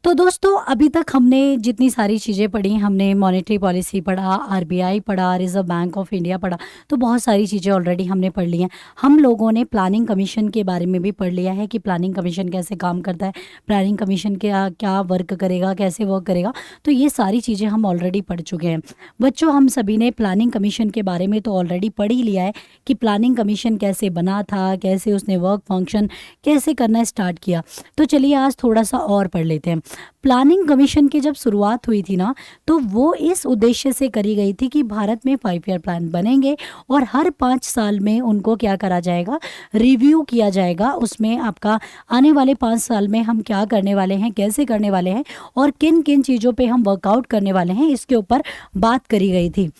तो दोस्तों अभी तक हमने जितनी सारी चीज़ें पढ़ी, हमने मॉनेटरी पॉलिसी पढ़ा, आरबीआई पढ़ा, रिजर्व बैंक ऑफ इंडिया पढ़ा, तो बहुत सारी चीज़ें ऑलरेडी हमने पढ़ ली हैं। हम लोगों ने प्लानिंग कमीशन के बारे में भी पढ़ लिया है कि प्लानिंग कमीशन कैसे काम करता है, प्लानिंग कमीशन क्या क्या वर्क करेगा, कैसे वर्क करेगा। तो ये सारी चीज़ें हम ऑलरेडी पढ़ चुके हैं। बच्चों, हम सभी ने प्लानिंग कमीशन के बारे में तो ऑलरेडी पढ़ ही लिया है कि प्लानिंग कमीशन कैसे बना था, कैसे उसने वर्क फंक्शन कैसे करना स्टार्ट किया। तो चलिए आज थोड़ा सा और पढ़ लेते हैं। प्लानिंग कमीशन की जब शुरुआत हुई थी ना, तो वो इस उद्देश्य से करी गई थी कि भारत में 5 ईयर प्लान बनेंगे और हर 5 साल में उनको क्या करा जाएगा, रिव्यू किया जाएगा। उसमें आपका आने वाले 5 साल में हम क्या करने वाले हैं, कैसे करने वाले हैं और किन किन चीज़ों पे हम वर्कआउट करने वाले हैं, इसके ऊपर बात करी गई थी।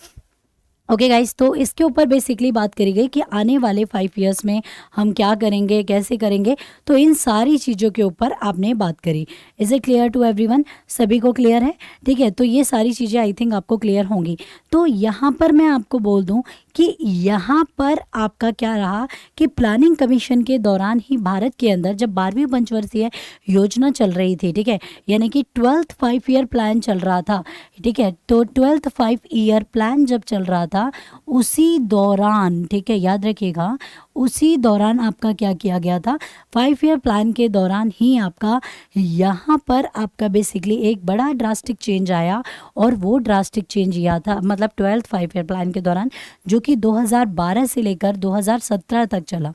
ओके गाइस, तो इसके ऊपर बेसिकली बात करी गई कि आने वाले 5 ईयर्स में हम क्या करेंगे, कैसे करेंगे। तो इन सारी चीज़ों के ऊपर आपने बात करी। Is it clear to everyone? सभी को क्लियर है? ठीक है, तो ये सारी चीज़ें आई थिंक आपको क्लियर होंगी। तो यहाँ पर मैं आपको बोल दूँ कि यहाँ पर आपका क्या रहा कि प्लानिंग कमीशन के दौरान ही भारत के अंदर जब 12वीं पंचवर्षीय योजना चल रही थी, ठीक है, यानी कि 12th 5 ईयर प्लान चल रहा था, ठीक है, तो 12th 5 ईयर प्लान जब चल रहा था उसी दौरान, ठीक है, याद रखिएगा, उसी दौरान आपका क्या किया गया था, 5 ईयर प्लान के दौरान ही आपका यहाँ पर आपका बेसिकली एक बड़ा ड्रास्टिक चेंज आया। और वो ड्रास्टिक चेंज यह था, मतलब 12th 5 ईयर प्लान के दौरान, जो कि 2012 से लेकर 2017 तक चला।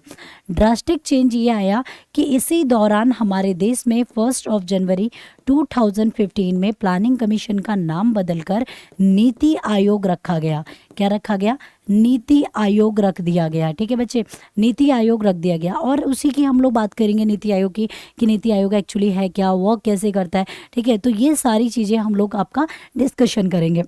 ड्रास्टिक चेंज ये आया कि इसी दौरान हमारे देश में 1 जनवरी 2015 में प्लानिंग कमीशन का नाम बदलकर नीति आयोग रखा गया। क्या रखा गया? नीति आयोग रख दिया गया। ठीक है बच्चे, नीति आयोग रख दिया गया। और उसी की हम लोग बात करेंगे नीति आयोग की, कि नीति आयोग एक्चुअली है क्या, वर्क कैसे करता है। ठीक है, तो ये सारी चीज़ें हम लोग आपका डिस्कशन करेंगे।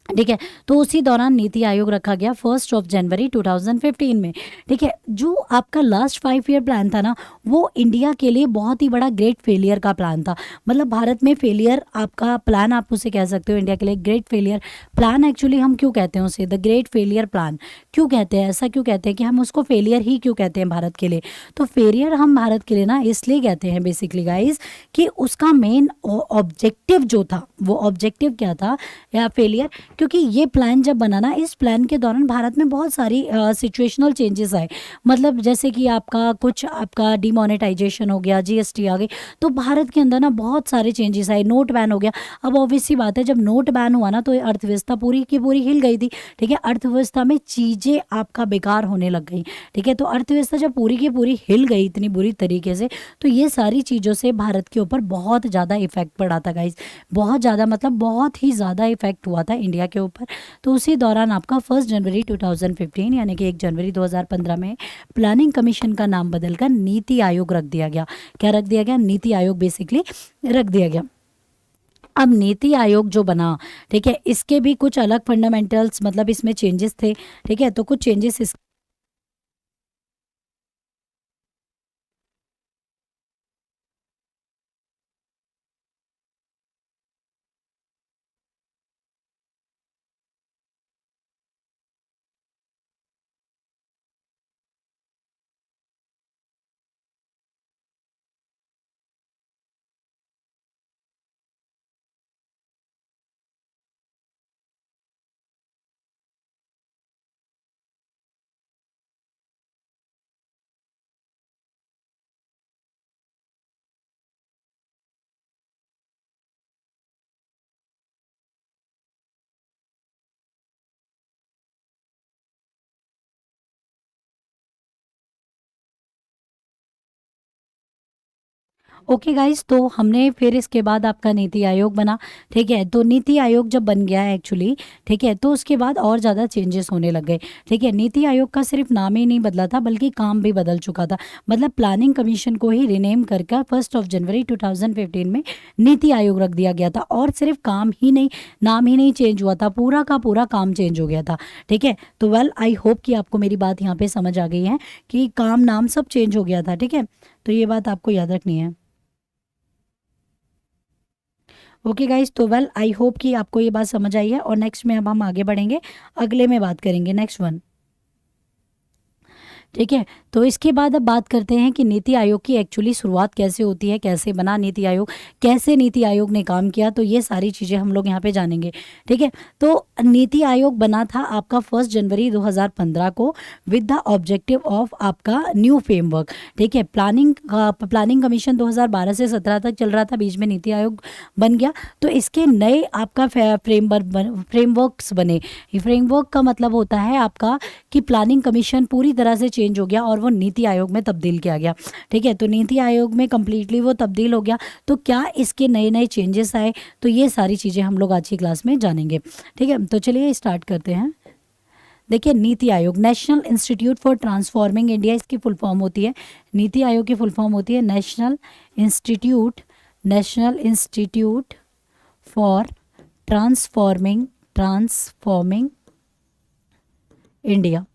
ठीक है, तो उसी दौरान नीति आयोग रखा गया 1 जनवरी 2015 में। ठीक है, जो आपका लास्ट 5 ईयर प्लान था ना, वो इंडिया के लिए बहुत ही बड़ा ग्रेट फेलियर का प्लान था। मतलब भारत में फेलियर आपका प्लान आप उसे कह सकते हो, इंडिया के लिए ग्रेट फेलियर प्लान। एक्चुअली हम क्यों कहते हैं उसे द ग्रेट फेलियर प्लान, क्यों कहते हैं, ऐसा क्यों कहते हैं कि हम उसको फेलियर ही क्यों कहते हैं भारत के लिए? तो फेलियर हम भारत के लिए ना इसलिए कहते हैं बेसिकली गाइज, कि उसका मेन ऑब्जेक्टिव जो था, वो ऑब्जेक्टिव क्या था या फेलियर, क्योंकि ये प्लान जब बना ना, इस प्लान के दौरान भारत में बहुत सारी सिचुएशनल चेंजेस आए। मतलब जैसे कि आपका कुछ आपका डिमोनेटाइजेशन हो गया, जीएसटी आ गई, तो भारत के अंदर ना बहुत सारे चेंजेस आए। नोट बैन हो गया। अब ऑब्वियस सी बात है, जब नोट बैन हुआ ना, तो अर्थव्यवस्था पूरी की पूरी हिल गई थी। ठीक है, अर्थव्यवस्था में चीज़ें आपका बेकार होने लग गई। ठीक है, तो अर्थव्यवस्था जब पूरी की पूरी हिल गई इतनी बुरी तरीके से, तो ये सारी चीज़ों से भारत के ऊपर बहुत ज़्यादा इफेक्ट पड़ा था गाइज। बहुत ज़्यादा, मतलब बहुत ही ज़्यादा इफेक्ट हुआ था इंडिया के ऊपर। तो उसी दौरान आपका 1 जनवरी 2015 यानी कि 1 जनवरी 2015 में प्लानिंग कमीशन का नाम बदलकर नीति आयोग रख दिया गया। क्या रख दिया गया? नीति आयोग बेसिकली रख दिया गया। अब नीति आयोग जो बना, ठीक है, इसके भी कुछ अलग फंडामेंटल्स, मतलब इसमें चेंजेस थे। ठीक है, तो कुछ चेंजेस ओके गाइस, तो हमने फिर इसके बाद आपका नीति आयोग बना। ठीक है, तो नीति आयोग जब बन गया है एक्चुअली, ठीक है, तो उसके बाद और ज़्यादा चेंजेस होने लग गए। ठीक है, नीति आयोग का सिर्फ नाम ही नहीं बदला था, बल्कि काम भी बदल चुका था। मतलब प्लानिंग कमीशन को ही रिनेम करके 1 जनवरी 2015 में नीति आयोग रख दिया गया था। और सिर्फ काम ही नहीं, नाम ही नहीं चेंज हुआ था, पूरा का पूरा काम चेंज हो गया था। ठीक है, तो वेल आई होप कि आपको मेरी बात यहाँ पे समझ आ गई है कि काम नाम सब चेंज हो गया था। ठीक है, तो ये बात आपको याद रखनी है। ओके गाइस, तो वेल आई होप कि आपको ये बात समझ आई है। और नेक्स्ट में अब हम आगे बढ़ेंगे, अगले में बात करेंगे नेक्स्ट वन। ठीक है, तो इसके बाद अब बात करते हैं कि नीति आयोग की एक्चुअली शुरुआत कैसे होती है, कैसे बना नीति आयोग, कैसे नीति आयोग ने काम किया, तो ये सारी चीज़ें हम लोग यहाँ पे जानेंगे। ठीक है, तो नीति आयोग बना था आपका 1 जनवरी 2015 को विद द ऑब्जेक्टिव ऑफ आपका न्यू फ्रेमवर्क। ठीक है, प्लानिंग कमीशन 2012 से 17 तक चल रहा था, बीच में नीति आयोग बन गया। तो इसके नए आपका फ्रेमवर्क्स बने। फ्रेमवर्क का मतलब होता है आपका कि प्लानिंग कमीशन पूरी तरह से चेंज हो गया और वो नीति आयोग में तब्दील किया गया। ठीक है, तो नीति आयोग में कम्प्लीटली वो तब्दील हो गया। तो क्या इसके नए नए चेंजेस आए, तो ये सारी चीज़ें हम लोग आज की क्लास में जानेंगे। ठीक है, तो चलिए स्टार्ट करते हैं। देखिए, NITI Aayog national institute for transforming India, इसकी फुल फॉर्म होती है। नीति आयोग की फुल फॉर्म होती है national institute for transforming India.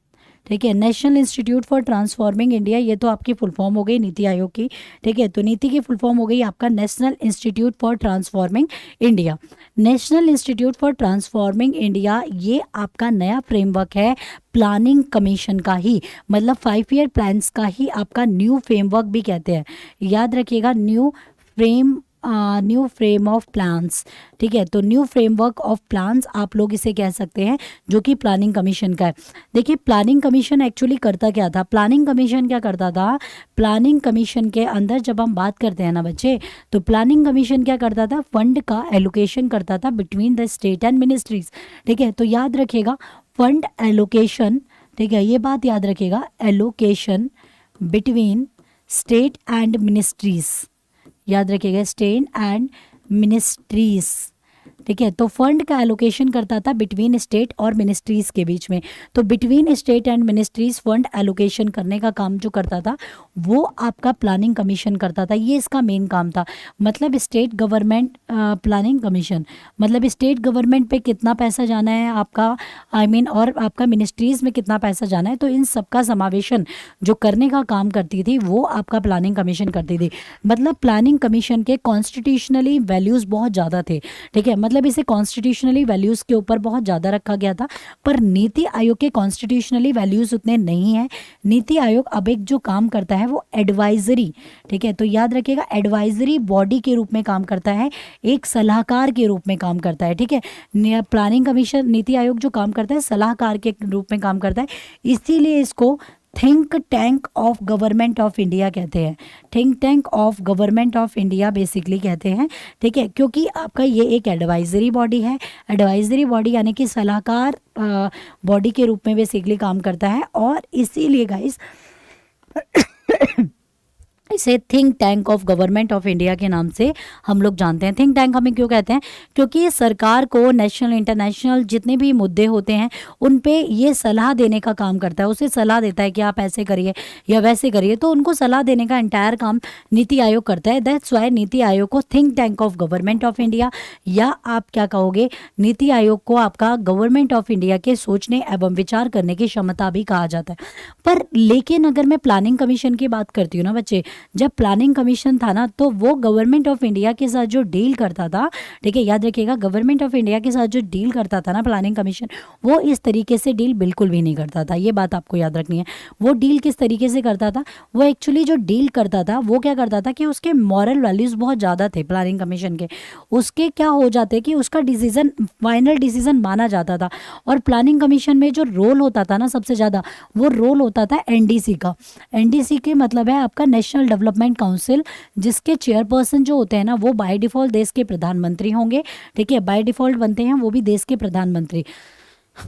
ठीक है, national institute for transforming India, ये तो आपकी फुल फॉर्म हो गई नीति आयोग की। ठीक है, तो नीति की फुल फॉर्म हो गई आपका national institute for transforming India. National institute for transforming India ये आपका नया फ्रेमवर्क है प्लानिंग कमीशन का ही, मतलब 5 ईयर प्लान्स का ही आपका न्यू फ्रेमवर्क भी कहते हैं। याद रखिएगा, न्यू फ्रेम ऑफ प्लान्स। ठीक है, तो न्यू फ्रेमवर्क ऑफ प्लान्स आप लोग इसे कह सकते हैं, जो कि प्लानिंग कमीशन का है। देखिए, प्लानिंग कमीशन एक्चुअली करता क्या था, प्लानिंग कमीशन क्या करता था, प्लानिंग कमीशन के अंदर जब हम बात करते हैं ना बच्चे, तो प्लानिंग कमीशन क्या करता था, फंड का एलोकेशन करता था between the state and ministries. ठीक है, तो याद रखिएगा फंड एलोकेशन, ठीक है, ये बात याद रखिएगा, allocation between state and ministries, याद रखिएगा स्टेट एंड मिनिस्ट्रीज। ठीक है, तो फंड का एलोकेशन करता था बिटवीन स्टेट और मिनिस्ट्रीज के बीच में। तो between state and ministries fund allocation करने का काम जो करता था वो आपका प्लानिंग कमीशन करता था, ये इसका मेन काम था। मतलब स्टेट गवर्नमेंट प्लानिंग कमीशन, मतलब स्टेट गवर्नमेंट पे कितना पैसा जाना है आपका, और आपका मिनिस्ट्रीज में कितना पैसा जाना है, तो इन सब का समावेशन जो करने का काम करती थी वो आपका प्लानिंग कमीशन करती थी। मतलब प्लानिंग कमीशन के कॉन्स्टिट्यूशनली वैल्यूज़ बहुत ज़्यादा थे। ठीक है, मतलब इसे कॉन्स्टिट्यूशनली वैल्यूज़ के ऊपर बहुत ज़्यादा रखा गया था, पर नीति आयोग के कॉन्स्टिट्यूशनली वैल्यूज़ उतने नहीं हैं। नीति आयोग अब एक जो काम करता है वो एडवाइजरी, ठीक है, तो याद रखिएगा एडवाइजरी बॉडी के रूप में काम करता है, एक सलाहकार के रूप में काम करता है। ठीक है, प्लानिंग कमीशन नीति आयोग जो काम करता है सलाहकार के रूप में काम करता है, इसीलिए इसको think tank of government of India कहते हैं। Think tank of government of India basically कहते हैं। ठीक है, क्योंकि आपका ये एक एडवाइजरी बॉडी है, एडवाइजरी बॉडी यानी कि सलाहकार बॉडी के रूप में बेसिकली काम करता है, और इसीलिए गाइस इसे think tank of government of India के नाम से हम लोग जानते हैं। थिंक टैंक हमें क्यों कहते हैं, क्योंकि ये सरकार को नेशनल इंटरनेशनल जितने भी मुद्दे होते हैं उन पे ये सलाह देने का काम करता है, उसे सलाह देता है कि आप ऐसे करिए या वैसे करिए, तो उनको सलाह देने का एंटायर काम नीति आयोग करता है। दैट्स वाई नीति आयोग को think tank of government of India, या आप क्या कहोगे, नीति आयोग को आपका गवर्नमेंट ऑफ इंडिया के सोचने एवं विचार करने की क्षमता भी कहा जाता है। पर लेकिन अगर मैं प्लानिंग कमीशन की बात करती हूँ ना बच्चे, जब प्लानिंग कमीशन था ना तो वो गवर्नमेंट ऑफ इंडिया के साथ जो डील करता था, ठीक है, याद रखिएगा गवर्नमेंट ऑफ इंडिया के साथ जो डील करता था ना प्लानिंग कमीशन, वो इस तरीके से डील बिल्कुल भी नहीं करता था। ये बात आपको याद रखनी है। वो डील किस तरीके से करता था, वो एक्चुअली जो डील करता था वो क्या करता था कि उसके मॉरल वैल्यूज़ बहुत ज़्यादा थे प्लानिंग कमीशन के, उसके क्या हो जाते कि उसका डिसीजन फाइनल डिसीजन माना जाता था। और प्लानिंग कमीशन में जो रोल होता था ना सबसे ज़्यादा, वो रोल होता था एनडीसी का। एनडीसी के मतलब है आपका नेशनल डेवलपमेंट काउंसिल, जिसके चेयरपर्सन जो होते हैं ना वो बाय डिफॉल्ट देश के प्रधानमंत्री होंगे। ठीक है, बाय डिफॉल्ट बनते हैं वो भी देश के प्रधानमंत्री।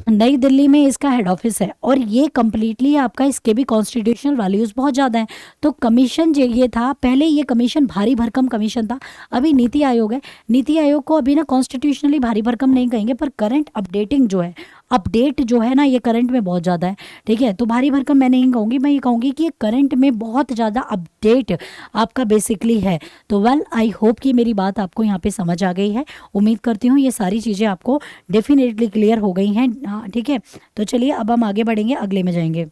नई दिल्ली में इसका हेड ऑफिस है, और ये कम्प्लीटली आपका इसके भी कॉन्स्टिट्यूशनल वैल्यूज़ बहुत ज़्यादा हैं। तो कमीशन जो ये था, पहले ये कमीशन भारी भरकम कमीशन था, अभी नीति आयोग है। नीति आयोग को अभी ना कॉन्स्टिट्यूशनली भारी भरकम नहीं कहेंगे, पर करंट अपडेटिंग जो है, अपडेट जो है ना ये करंट में बहुत ज़्यादा है। ठीक है, तो भारी भरकम मैं नहीं कहूँगी, मैं ये कहूँगी कि ये करंट में बहुत ज़्यादा अपडेट आपका बेसिकली है। तो वेल आई होप कि मेरी बात आपको यहाँ पे समझ आ गई है। उम्मीद करती हूँ ये सारी चीज़ें आपको डेफिनेटली क्लियर हो गई हैं। हाँ ठीक है, तो चलिए अब हम आगे बढ़ेंगे, अगले में जाएंगे।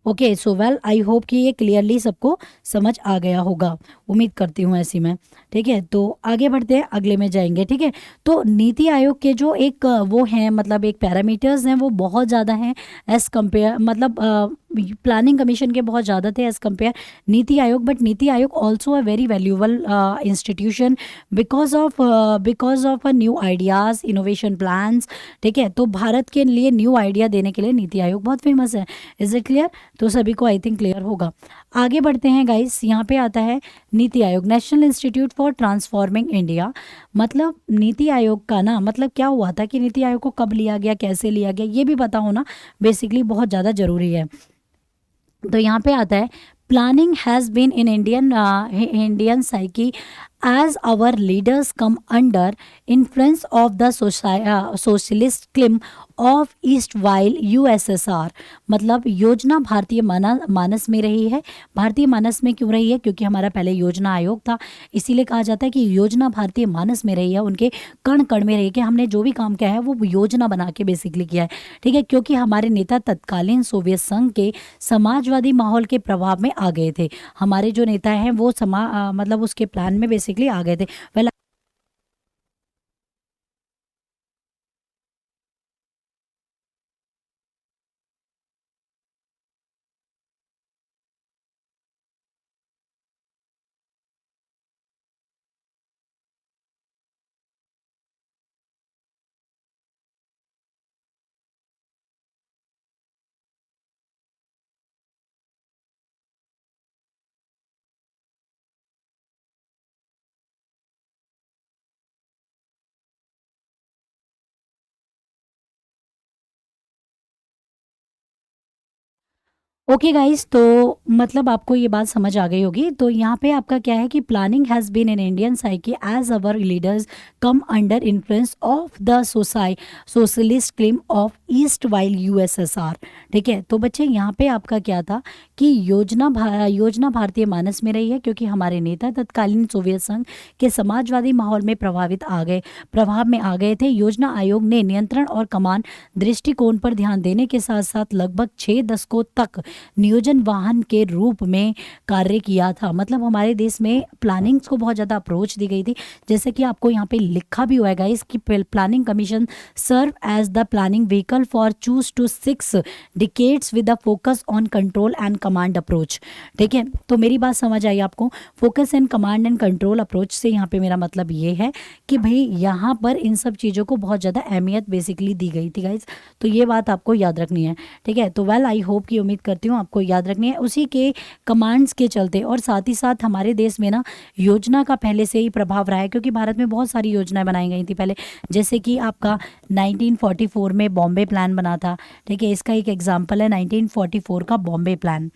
Okay, so well I hope कि ये क्लियरली सबको समझ आ गया होगा, उम्मीद करती हूँ ऐसी मैं। ठीक है, तो आगे बढ़ते हैं, अगले में जाएंगे। ठीक है, तो नीति आयोग के जो एक वो हैं, मतलब एक पैरामीटर्स हैं, वो बहुत ज़्यादा हैं एज कंपेयर, मतलब प्लानिंग कमीशन के बहुत ज़्यादा थे as compare NITI Aayog. But NITI Aayog also a very valuable institution because of a new ideas, innovation plans. ठीक है, तो भारत के लिए न्यू आइडिया देने के लिए नीति आयोग बहुत फेमस है। Is it clear? तो सभी को आई थिंक क्लियर होगा। आगे बढ़ते हैं गाइस, यहाँ पे आता है NITI Aayog, national institute for transforming India. मतलब नीति आयोग का ना, मतलब क्या हुआ था कि नीति आयोग को कब लिया गया, कैसे लिया गया, ये भी पता होना बेसिकली बहुत ज़्यादा ज़रूरी है। तो यहाँ पे आता है, planning has been in Indian psyche as our leaders come under influence of the socialist claim of east while USSR. मतलब योजना भारतीय मानस में रही है। भारतीय मानस में क्यों रही है? क्योंकि हमारा पहले योजना आयोग था, इसीलिए कहा जाता है कि योजना भारतीय मानस में रही है, उनके कण कण में रही है कि हमने जो भी काम किया है वो योजना बना के बेसिकली किया है। ठीक है, क्योंकि हमारे नेता तत्कालीन सोवियत संघ के समाजवादी माहौल के प्रभाव में आ गए थे। हमारे जो नेता हैं वो मतलब उसके प्लान में बेसिकली आ गए थे। वेल, ओके गाइस, तो मतलब आपको ये बात समझ आ गई होगी। तो यहाँ पे आपका क्या है कि planning has been in Indian psyche as our leaders come under influence of the socialist claim of east while USSR. ठीक है, तो बच्चे यहाँ पे आपका क्या था कि योजना भारतीय मानस में रही है, क्योंकि हमारे नेता तत्कालीन सोवियत संघ के समाजवादी माहौल में प्रभाव में आ गए थे। योजना आयोग ने नियंत्रण और कमान दृष्टिकोण पर ध्यान देने के साथ साथ लगभग 6 दशकों तक नियोजन वाहन के रूप में कार्य किया था। मतलब हमारे देश में प्लानिंग्स को बहुत ज़्यादा अप्रोच दी गई थी, जैसे कि आपको यहाँ पे लिखा भी हुआ है गाइस कि planning commission serve as the planning vehicle for चूज to 6 decades with the focus on control and command approach. ठीक है, तो मेरी बात समझ आई आपको? Focus and command and control approach से यहाँ पे मेरा मतलब ये है कि भाई यहाँ पर इन सब चीज़ों को बहुत ज़्यादा अहमियत बेसिकली दी गई थी गाइस। तो ये बात आपको याद रखनी है। ठीक है, तो वेल आई होप की उम्मीद करती हूँ आपको याद रखनी है उसी के कमांड्स के चलते। और साथ ही साथ हमारे देश में ना योजना का पहले से ही प्रभाव रहा है, क्योंकि भारत में बहुत सारी योजनाएं बनाई गई थी पहले, जैसे कि आपका 1944 में बॉम्बे प्लान बना था। ठीक है, इसका एक एग्जाम्पल है 1944 का बॉम्बे प्लान।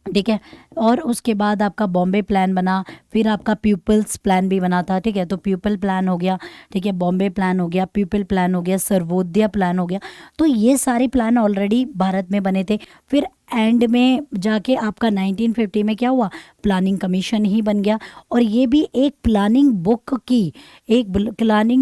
ठीक है, और उसके बाद आपका बॉम्बे प्लान बना, फिर आपका प्यूपल्स प्लान भी बना था। ठीक है, तो प्यूपल प्लान हो गया, ठीक है, बॉम्बे प्लान हो गया, प्यूपल प्लान हो गया, सर्वोदय प्लान हो गया। तो ये सारे प्लान ऑलरेडी भारत में बने थे। फिर एंड में जाके आपका 1950 में क्या हुआ, प्लानिंग कमीशन ही बन गया। और ये भी एक प्लानिंग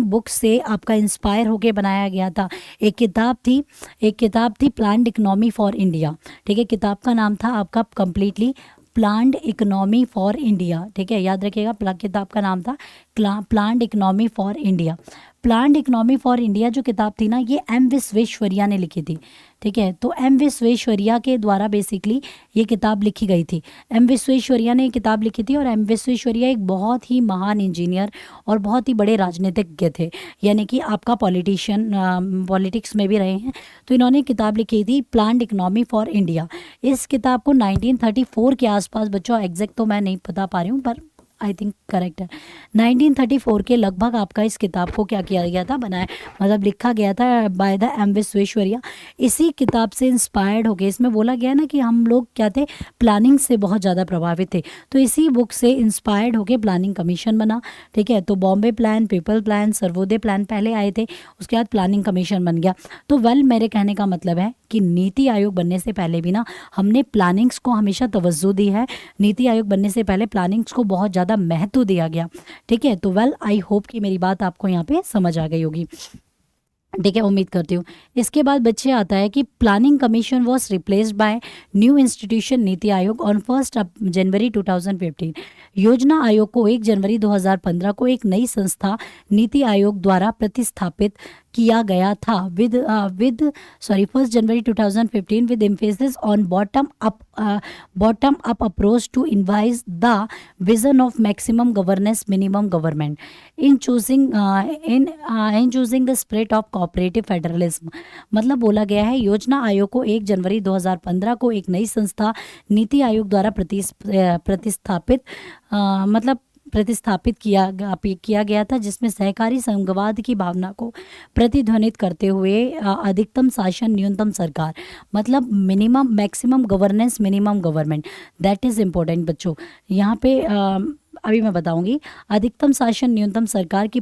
बुक से आपका इंस्पायर होके बनाया गया था। एक किताब थी प्लान्ड इकोनॉमी फॉर इंडिया। ठीक है, किताब का नाम था आपका completely planned economy for India. ठीक है, याद रखिएगा, किताब का नाम था planned economy for India. Planned economy for India जो किताब थी ना, ये एम विश्वेश्वरैया ने लिखी थी। ठीक है, तो एम विश्वेश्वरैया के द्वारा बेसिकली ये किताब लिखी गई थी। एम विश्वेश्वरैया ने ये किताब लिखी थी, और एम विश्वेश्वरैया एक बहुत ही महान इंजीनियर और बहुत ही बड़े राजनीतिज्ञ थे, यानी कि आपका पॉलिटिक्स में भी रहे हैं। तो इन्होंने किताब लिखी थी प्लान्ड इकोनॉमी फॉर इंडिया। इस किताब को 1934 के आसपास, बच्चों एग्जैक्ट तो मैं नहीं बता पा रही हूँ पर आई थिंक करेक्ट है, 1934 के लगभग आपका इस किताब को क्या किया गया था, बनाया मतलब लिखा गया था बाय द एम विश्वेश्वरैया। इसी किताब से इंस्पायर्ड हो गए, इसमें बोला गया ना कि हम लोग क्या थे, प्लानिंग से बहुत ज़्यादा प्रभावित थे। तो इसी बुक से इंस्पायर्ड होकर प्लानिंग कमीशन बना। ठीक है, तो Bombay plan, people plan, Sarvodaya plan पहले आए थे, उसके बाद प्लानिंग कमीशन बन गया। तो वेल मेरे कहने का मतलब है कि नीति आयोग बनने से पहले भी ना हमने प्लानिंग्स को हमेशा तवज्जो दी है। नीति आयोग बनने से पहले प्लानिंग्स को बहुत ज़्यादा महत्व दिया गया। ठीक है, तो वेल आई होप कि मेरी बात आपको यहाँ पे समझ आ गई होगी। ठीक है, उम्मीद करती हूँ। इसके बाद बच्चे आता है कि planning commission was replaced by new institution NITI Aayog on 1 January 2015। योजना आयोग को 1 जनवरी 2015 को एक नई संस्था नीति आयोग द्वारा प्रतिस्थापित किया गया था with 1 January 2015 with emphasis on bottom up approach to envisage the vision of maximum governance minimum government in choosing the spirit of cooperative federalism. मतलब बोला गया है योजना आयोग को 1 जनवरी 2015 को एक नई संस्था नीति आयोग द्वारा प्रतिस्थापित मतलब प्रतिस्थापित किया गया था, जिसमें सहकारी संघवाद की भावना को प्रतिध्वनित करते हुए अधिकतम शासन न्यूनतम सरकार, मतलब minimum maximum governance minimum government, that is important बच्चों। यहाँ पे अभी मैं बताऊंगी। अधिकतम शासन न्यूनतम सरकार की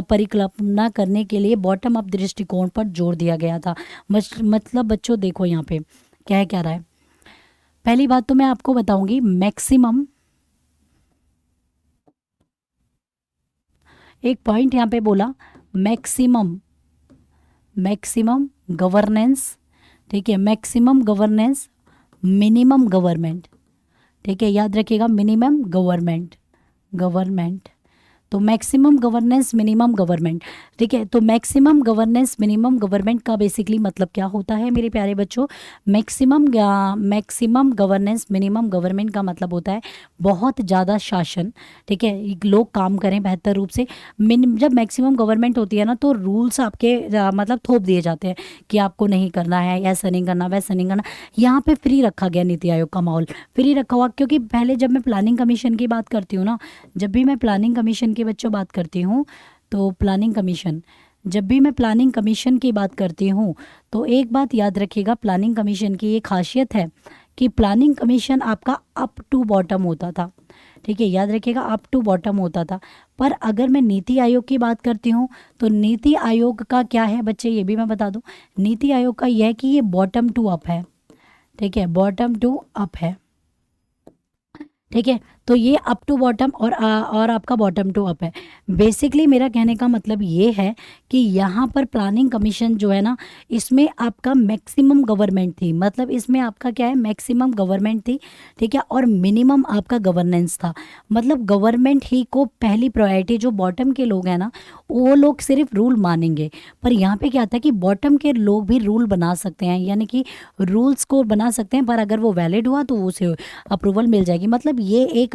परिकल्पना करने के लिए बॉटम अप दृष्टिकोण पर जोर दिया गया था। मतलब बच्चों देखो यहाँ पे क्या रहा है। पहली बात तो मैं आपको बताऊंगी मैक्सिमम, एक पॉइंट यहाँ पे बोला मैक्सिमम गवर्नेंस, ठीक है, मैक्सिमम गवर्नेंस मिनिमम गवर्नमेंट, ठीक है, याद रखिएगा मिनिमम गवर्नमेंट। तो मैक्सिमम गवर्नेंस मिनिमम गवर्नमेंट, ठीक है। तो मैक्सिमम गवर्नेंस मिनिमम गवर्नमेंट का बेसिकली मतलब क्या होता है मेरे प्यारे बच्चों? मैक्सिमम गवर्नेंस मिनिमम गवर्नमेंट का मतलब होता है बहुत ज़्यादा शासन, ठीक है, लोग काम करें बेहतर रूप से। जब मैक्सिमम गवर्नमेंट होती है ना तो रूल्स आपके मतलब थोप दिए जाते हैं कि आपको नहीं करना है, ऐसा नहीं करना, वैसा नहीं करना। यहाँ पे फ्री रखा गया नीति आयोग का माहौल, फ्री रखा हुआ, क्योंकि पहले जब मैं प्लानिंग कमीशन की बात करती हूँ ना, जब भी मैं प्लानिंग कमीशन की बच्चों बात करती हूँ तो जब भी मैं प्लानिंग कमीशन की बात करती हूँ तो एक बात याद रखिएगा, प्लानिंग कमीशन की ये खासियत है कि प्लानिंग कमीशन आपका अप टू बॉटम होता था, ठीक है, याद रखिएगा अप टू बॉटम होता था। पर अगर मैं नीति आयोग की बात करती हूँ तो नीति आयोग का क्या है बच्चे, ये भी मैं बता दूँ। नीति आयोग का यह है कि ये बॉटम टू अप है, ठीक है, बॉटम टू अप है, ठीक है। तो ये अप टू बॉटम और आपका बॉटम टू अप है। बेसिकली मेरा कहने का मतलब ये है कि यहाँ पर प्लानिंग कमीशन जो है ना, इसमें आपका मैक्सिमम गवर्नमेंट थी, मतलब इसमें आपका क्या है, मैक्सिमम गवर्नमेंट थी, ठीक है, और मिनिमम आपका गवर्नेंस था। मतलब गवर्नमेंट ही को पहली प्रायोरिटी, जो बॉटम के लोग हैं ना वो लोग सिर्फ रूल मानेंगे, पर यहाँ पे क्या आता है कि बॉटम के लोग भी रूल बना सकते हैं, यानी कि रूल्स को बना सकते हैं, पर अगर वो वैलिड हुआ तो उसे अप्रूवल मिल जाएगी। मतलब ये एक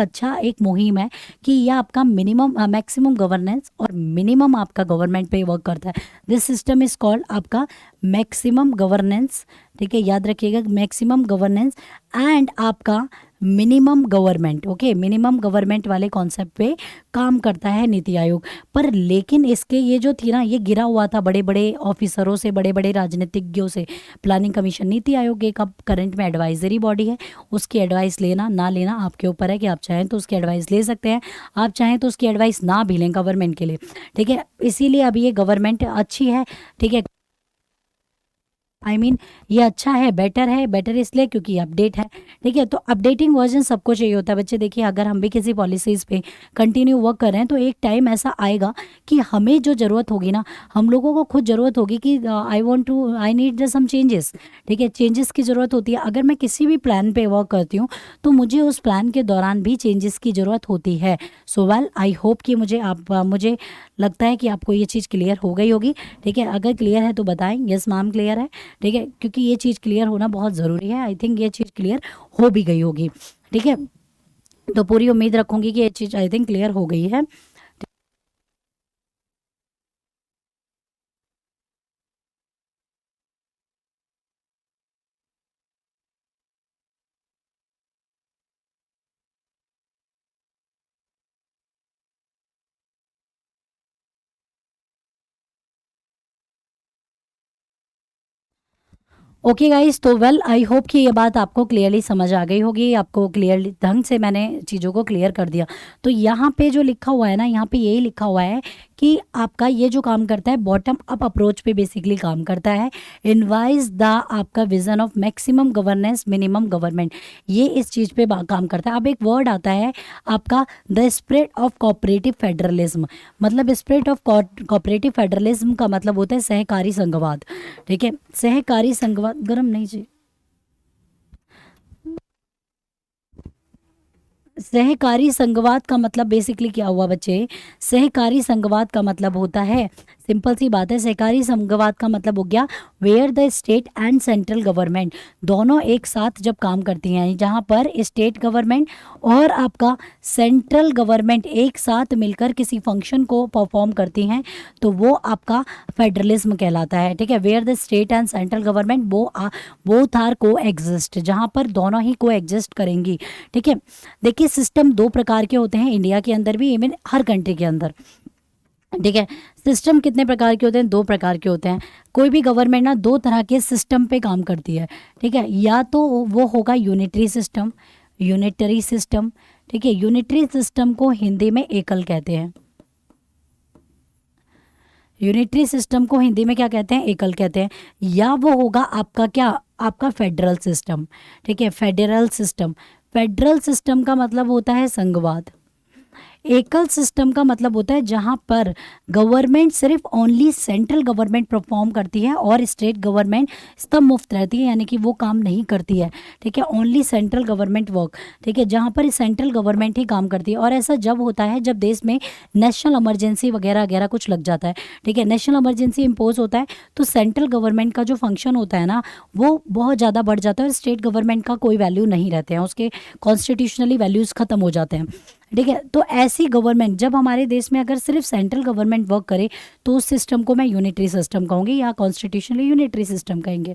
मुहिम है कि यह आपका मैक्सिमम गवर्नेंस और मिनिमम आपका गवर्नमेंट पे वर्क करता है। दिस सिस्टम इज कॉल्ड आपका मैक्सिमम गवर्नेंस, ठीक है, याद रखिएगा मैक्सिमम गवर्नेंस एंड आपका minimum government, okay, minimum government वाले कॉन्सेप्ट पे काम करता है नीति आयोग। पर लेकिन इसके ये जो थी ना, ये गिरा हुआ था बड़े बड़े ऑफिसरों से, बड़े बड़े राजनीतिज्ञों से। प्लानिंग कमीशन, नीति आयोग एक अब करंट में एडवाइजरी बॉडी है, उसकी एडवाइस लेना ना लेना आपके ऊपर है कि आप चाहें तो उसकी एडवाइस ले सकते हैं, आप चाहें तो उसकी एडवाइस ना भी लें गवर्नमेंट के लिए, ठीक है। इसीलिए अभी ये गवर्नमेंट अच्छी है, ठीक है, ये अच्छा है, बेटर इसलिए क्योंकि अपडेट है, ठीक है। तो अपडेटिंग वर्जन सबको चाहिए होता है बच्चे। देखिए अगर हम भी किसी पॉलिसीज़ पे कंटिन्यू वर्क कर रहे हैं तो एक टाइम ऐसा आएगा कि हमें जो ज़रूरत होगी ना, हम लोगों को खुद ज़रूरत होगी कि आई नीड सम चेंजेस, ठीक है, चेंजेस की ज़रूरत होती है। अगर मैं किसी भी प्लान पे वर्क करती हूँ तो मुझे उस प्लान के दौरान भी चेंजेस की ज़रूरत होती है। सो वेल आई होप कि मुझे लगता है कि आपको ये चीज़ क्लियर हो गई होगी, ठीक है। अगर क्लियर है तो बताएं यस मैम क्लियर है, ठीक है, क्योंकि ये चीज़ क्लियर होना बहुत ज़रूरी है। आई थिंक ये चीज़ क्लियर हो भी गई होगी, ठीक है। तो पूरी उम्मीद रखूंगी कि ये चीज़ आई थिंक क्लियर हो गई है। ओके गाइस, तो वेल आई होप कि ये बात आपको क्लियरली समझ आ गई होगी, आपको क्लियरली ढंग से मैंने चीज़ों को क्लियर कर दिया। तो यहाँ पे जो लिखा हुआ है ना, यहाँ पे यही लिखा हुआ है कि आपका ये जो काम करता है बॉटम अप अप्रोच पे बेसिकली काम करता है। इनवाइज द आपका vision of maximum governance minimum government, ये इस चीज़ पे काम करता है। अब एक वर्ड आता है आपका the spirit of cooperative federalism. मतलब स्पिरिट ऑफ कोऑपरेटिव फेडरलिज्म का मतलब होता है सहकारी संघवाद। ठीक है, सहकारी संघवाद गरम नहीं जी। सहकारी संघवाद का मतलब बेसिकली क्या हुआ बच्चे, सहकारी संघवाद का मतलब होता है, सिंपल सी बात है, सहकारी संघवाद का मतलब हो गया where the state and central government दोनों एक साथ जब काम करती हैं, जहाँ पर स्टेट गवर्नमेंट और आपका सेंट्रल गवर्नमेंट एक साथ मिलकर किसी फंक्शन को परफॉर्म करती हैं, तो वो आपका फेडरलिज्म कहलाता है। ठीक है, where the state and central government both are coexist, जहाँ पर दोनों ही को एग्जिस्ट करेंगी। ठीक है, देखिए सिस्टम दो प्रकार के होते हैं, इंडिया के अंदर भी, इवन हर कंट्री के अंदर। ठीक है, सिस्टम कितने प्रकार के होते हैं, दो प्रकार के होते हैं। कोई भी गवर्नमेंट ना दो तरह के सिस्टम पे काम करती है। ठीक है, या तो वो होगा यूनिटरी सिस्टम, यूनिटरी सिस्टम। ठीक है, यूनिटरी सिस्टम को हिंदी में एकल कहते हैं। यूनिटरी सिस्टम को हिंदी में क्या कहते हैं, एकल कहते हैं। या वो होगा आपका क्या, आपका फेडरल सिस्टम। ठीक है, फेडरल सिस्टम, फेडरल सिस्टम का मतलब होता है संघवाद। एकल सिस्टम का मतलब होता है जहां पर गवर्नमेंट सिर्फ ओनली सेंट्रल गवर्नमेंट परफॉर्म करती है और स्टेट गवर्नमेंट स्तंभ मुफ्त रहती है, यानी कि वो काम नहीं करती है। ठीक है, ओनली सेंट्रल गवर्नमेंट वर्क। ठीक है, जहां पर सेंट्रल गवर्नमेंट ही काम करती है। और ऐसा जब होता है जब देश में नेशनल इमरजेंसी वगैरह वगैरह कुछ लग जाता है। ठीक है, नेशनल इमरजेंसी इम्पोज होता है तो सेंट्रल गवर्नमेंट का जो फंक्शन होता है ना वो बहुत ज़्यादा बढ़ जाता है और स्टेट गवर्नमेंट का कोई वैल्यू नहीं रहते हैं, उसके कॉन्स्टिट्यूशनली वैल्यूज़ खत्म हो जाते हैं। ठीक है, तो ऐसी गवर्नमेंट जब हमारे देश में अगर सिर्फ सेंट्रल गवर्नमेंट वर्क करे तो उस सिस्टम को मैं यूनिटरी सिस्टम कहूँगी या कॉन्स्टिट्यूशनली यूनिटरी सिस्टम कहेंगे।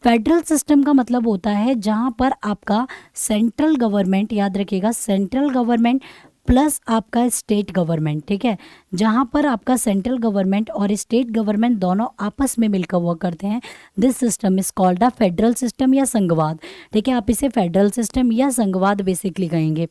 फेडरल सिस्टम का मतलब होता है जहां पर आपका सेंट्रल गवर्नमेंट, याद रखिएगा, सेंट्रल गवर्नमेंट प्लस आपका स्टेट गवर्नमेंट। ठीक है, जहां पर आपका सेंट्रल गवर्नमेंट और स्टेट गवर्नमेंट दोनों आपस में मिलकर वर्क करते हैं, this system is called a federal system या संघवाद। ठीक है, आप इसे फेडरल सिस्टम या संघवाद बेसिकली कहेंगे।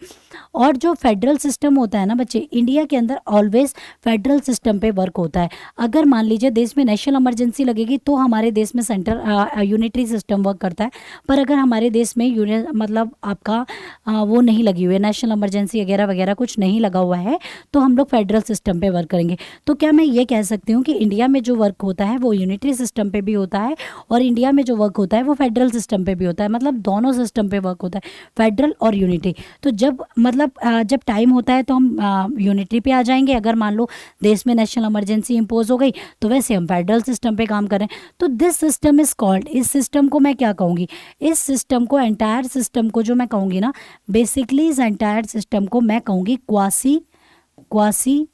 और जो फेडरल सिस्टम होता है ना बच्चे, इंडिया के अंदर ऑलवेज फेडरल सिस्टम पे वर्क होता है। अगर मान लीजिए देश में नेशनल इमरजेंसी लगेगी तो हमारे देश में सेंट्रल यूनिटरी सिस्टम वर्क करता है, पर अगर हमारे देश में मतलब आपका वो नहीं लगी हुई है, नेशनल इमरजेंसी वगैरह वगैरह कुछ नहीं लगा हुआ है, तो हम लोग फेडरल सिस्टम पे वर्क करेंगे। तो क्या मैं ये कह सकती हूँ कि इंडिया में जो वर्क होता है वो यूनिटरी सिस्टम पे भी होता है और इंडिया में जो वर्क होता है वो फेडरल सिस्टम पे भी होता है, मतलब दोनों सिस्टम पे वर्क होता है, फेडरल और यूनिटरी। तो जब जब टाइम होता है तो हम यूनिटरी पे आ जाएंगे, अगर मान लो देश में नेशनल इमरजेंसी इम्पोज हो गई तो वैसे हम फेडरल सिस्टम पे काम करें। तो दिस सिस्टम इज कॉल्ड, इस सिस्टम को मैं क्या कहूँगी, इस सिस्टम को, एंटायर सिस्टम को जो मैं कहूँगी ना, बेसिकली इस एंटायर सिस्टम को मैं कहूँगी क्वासी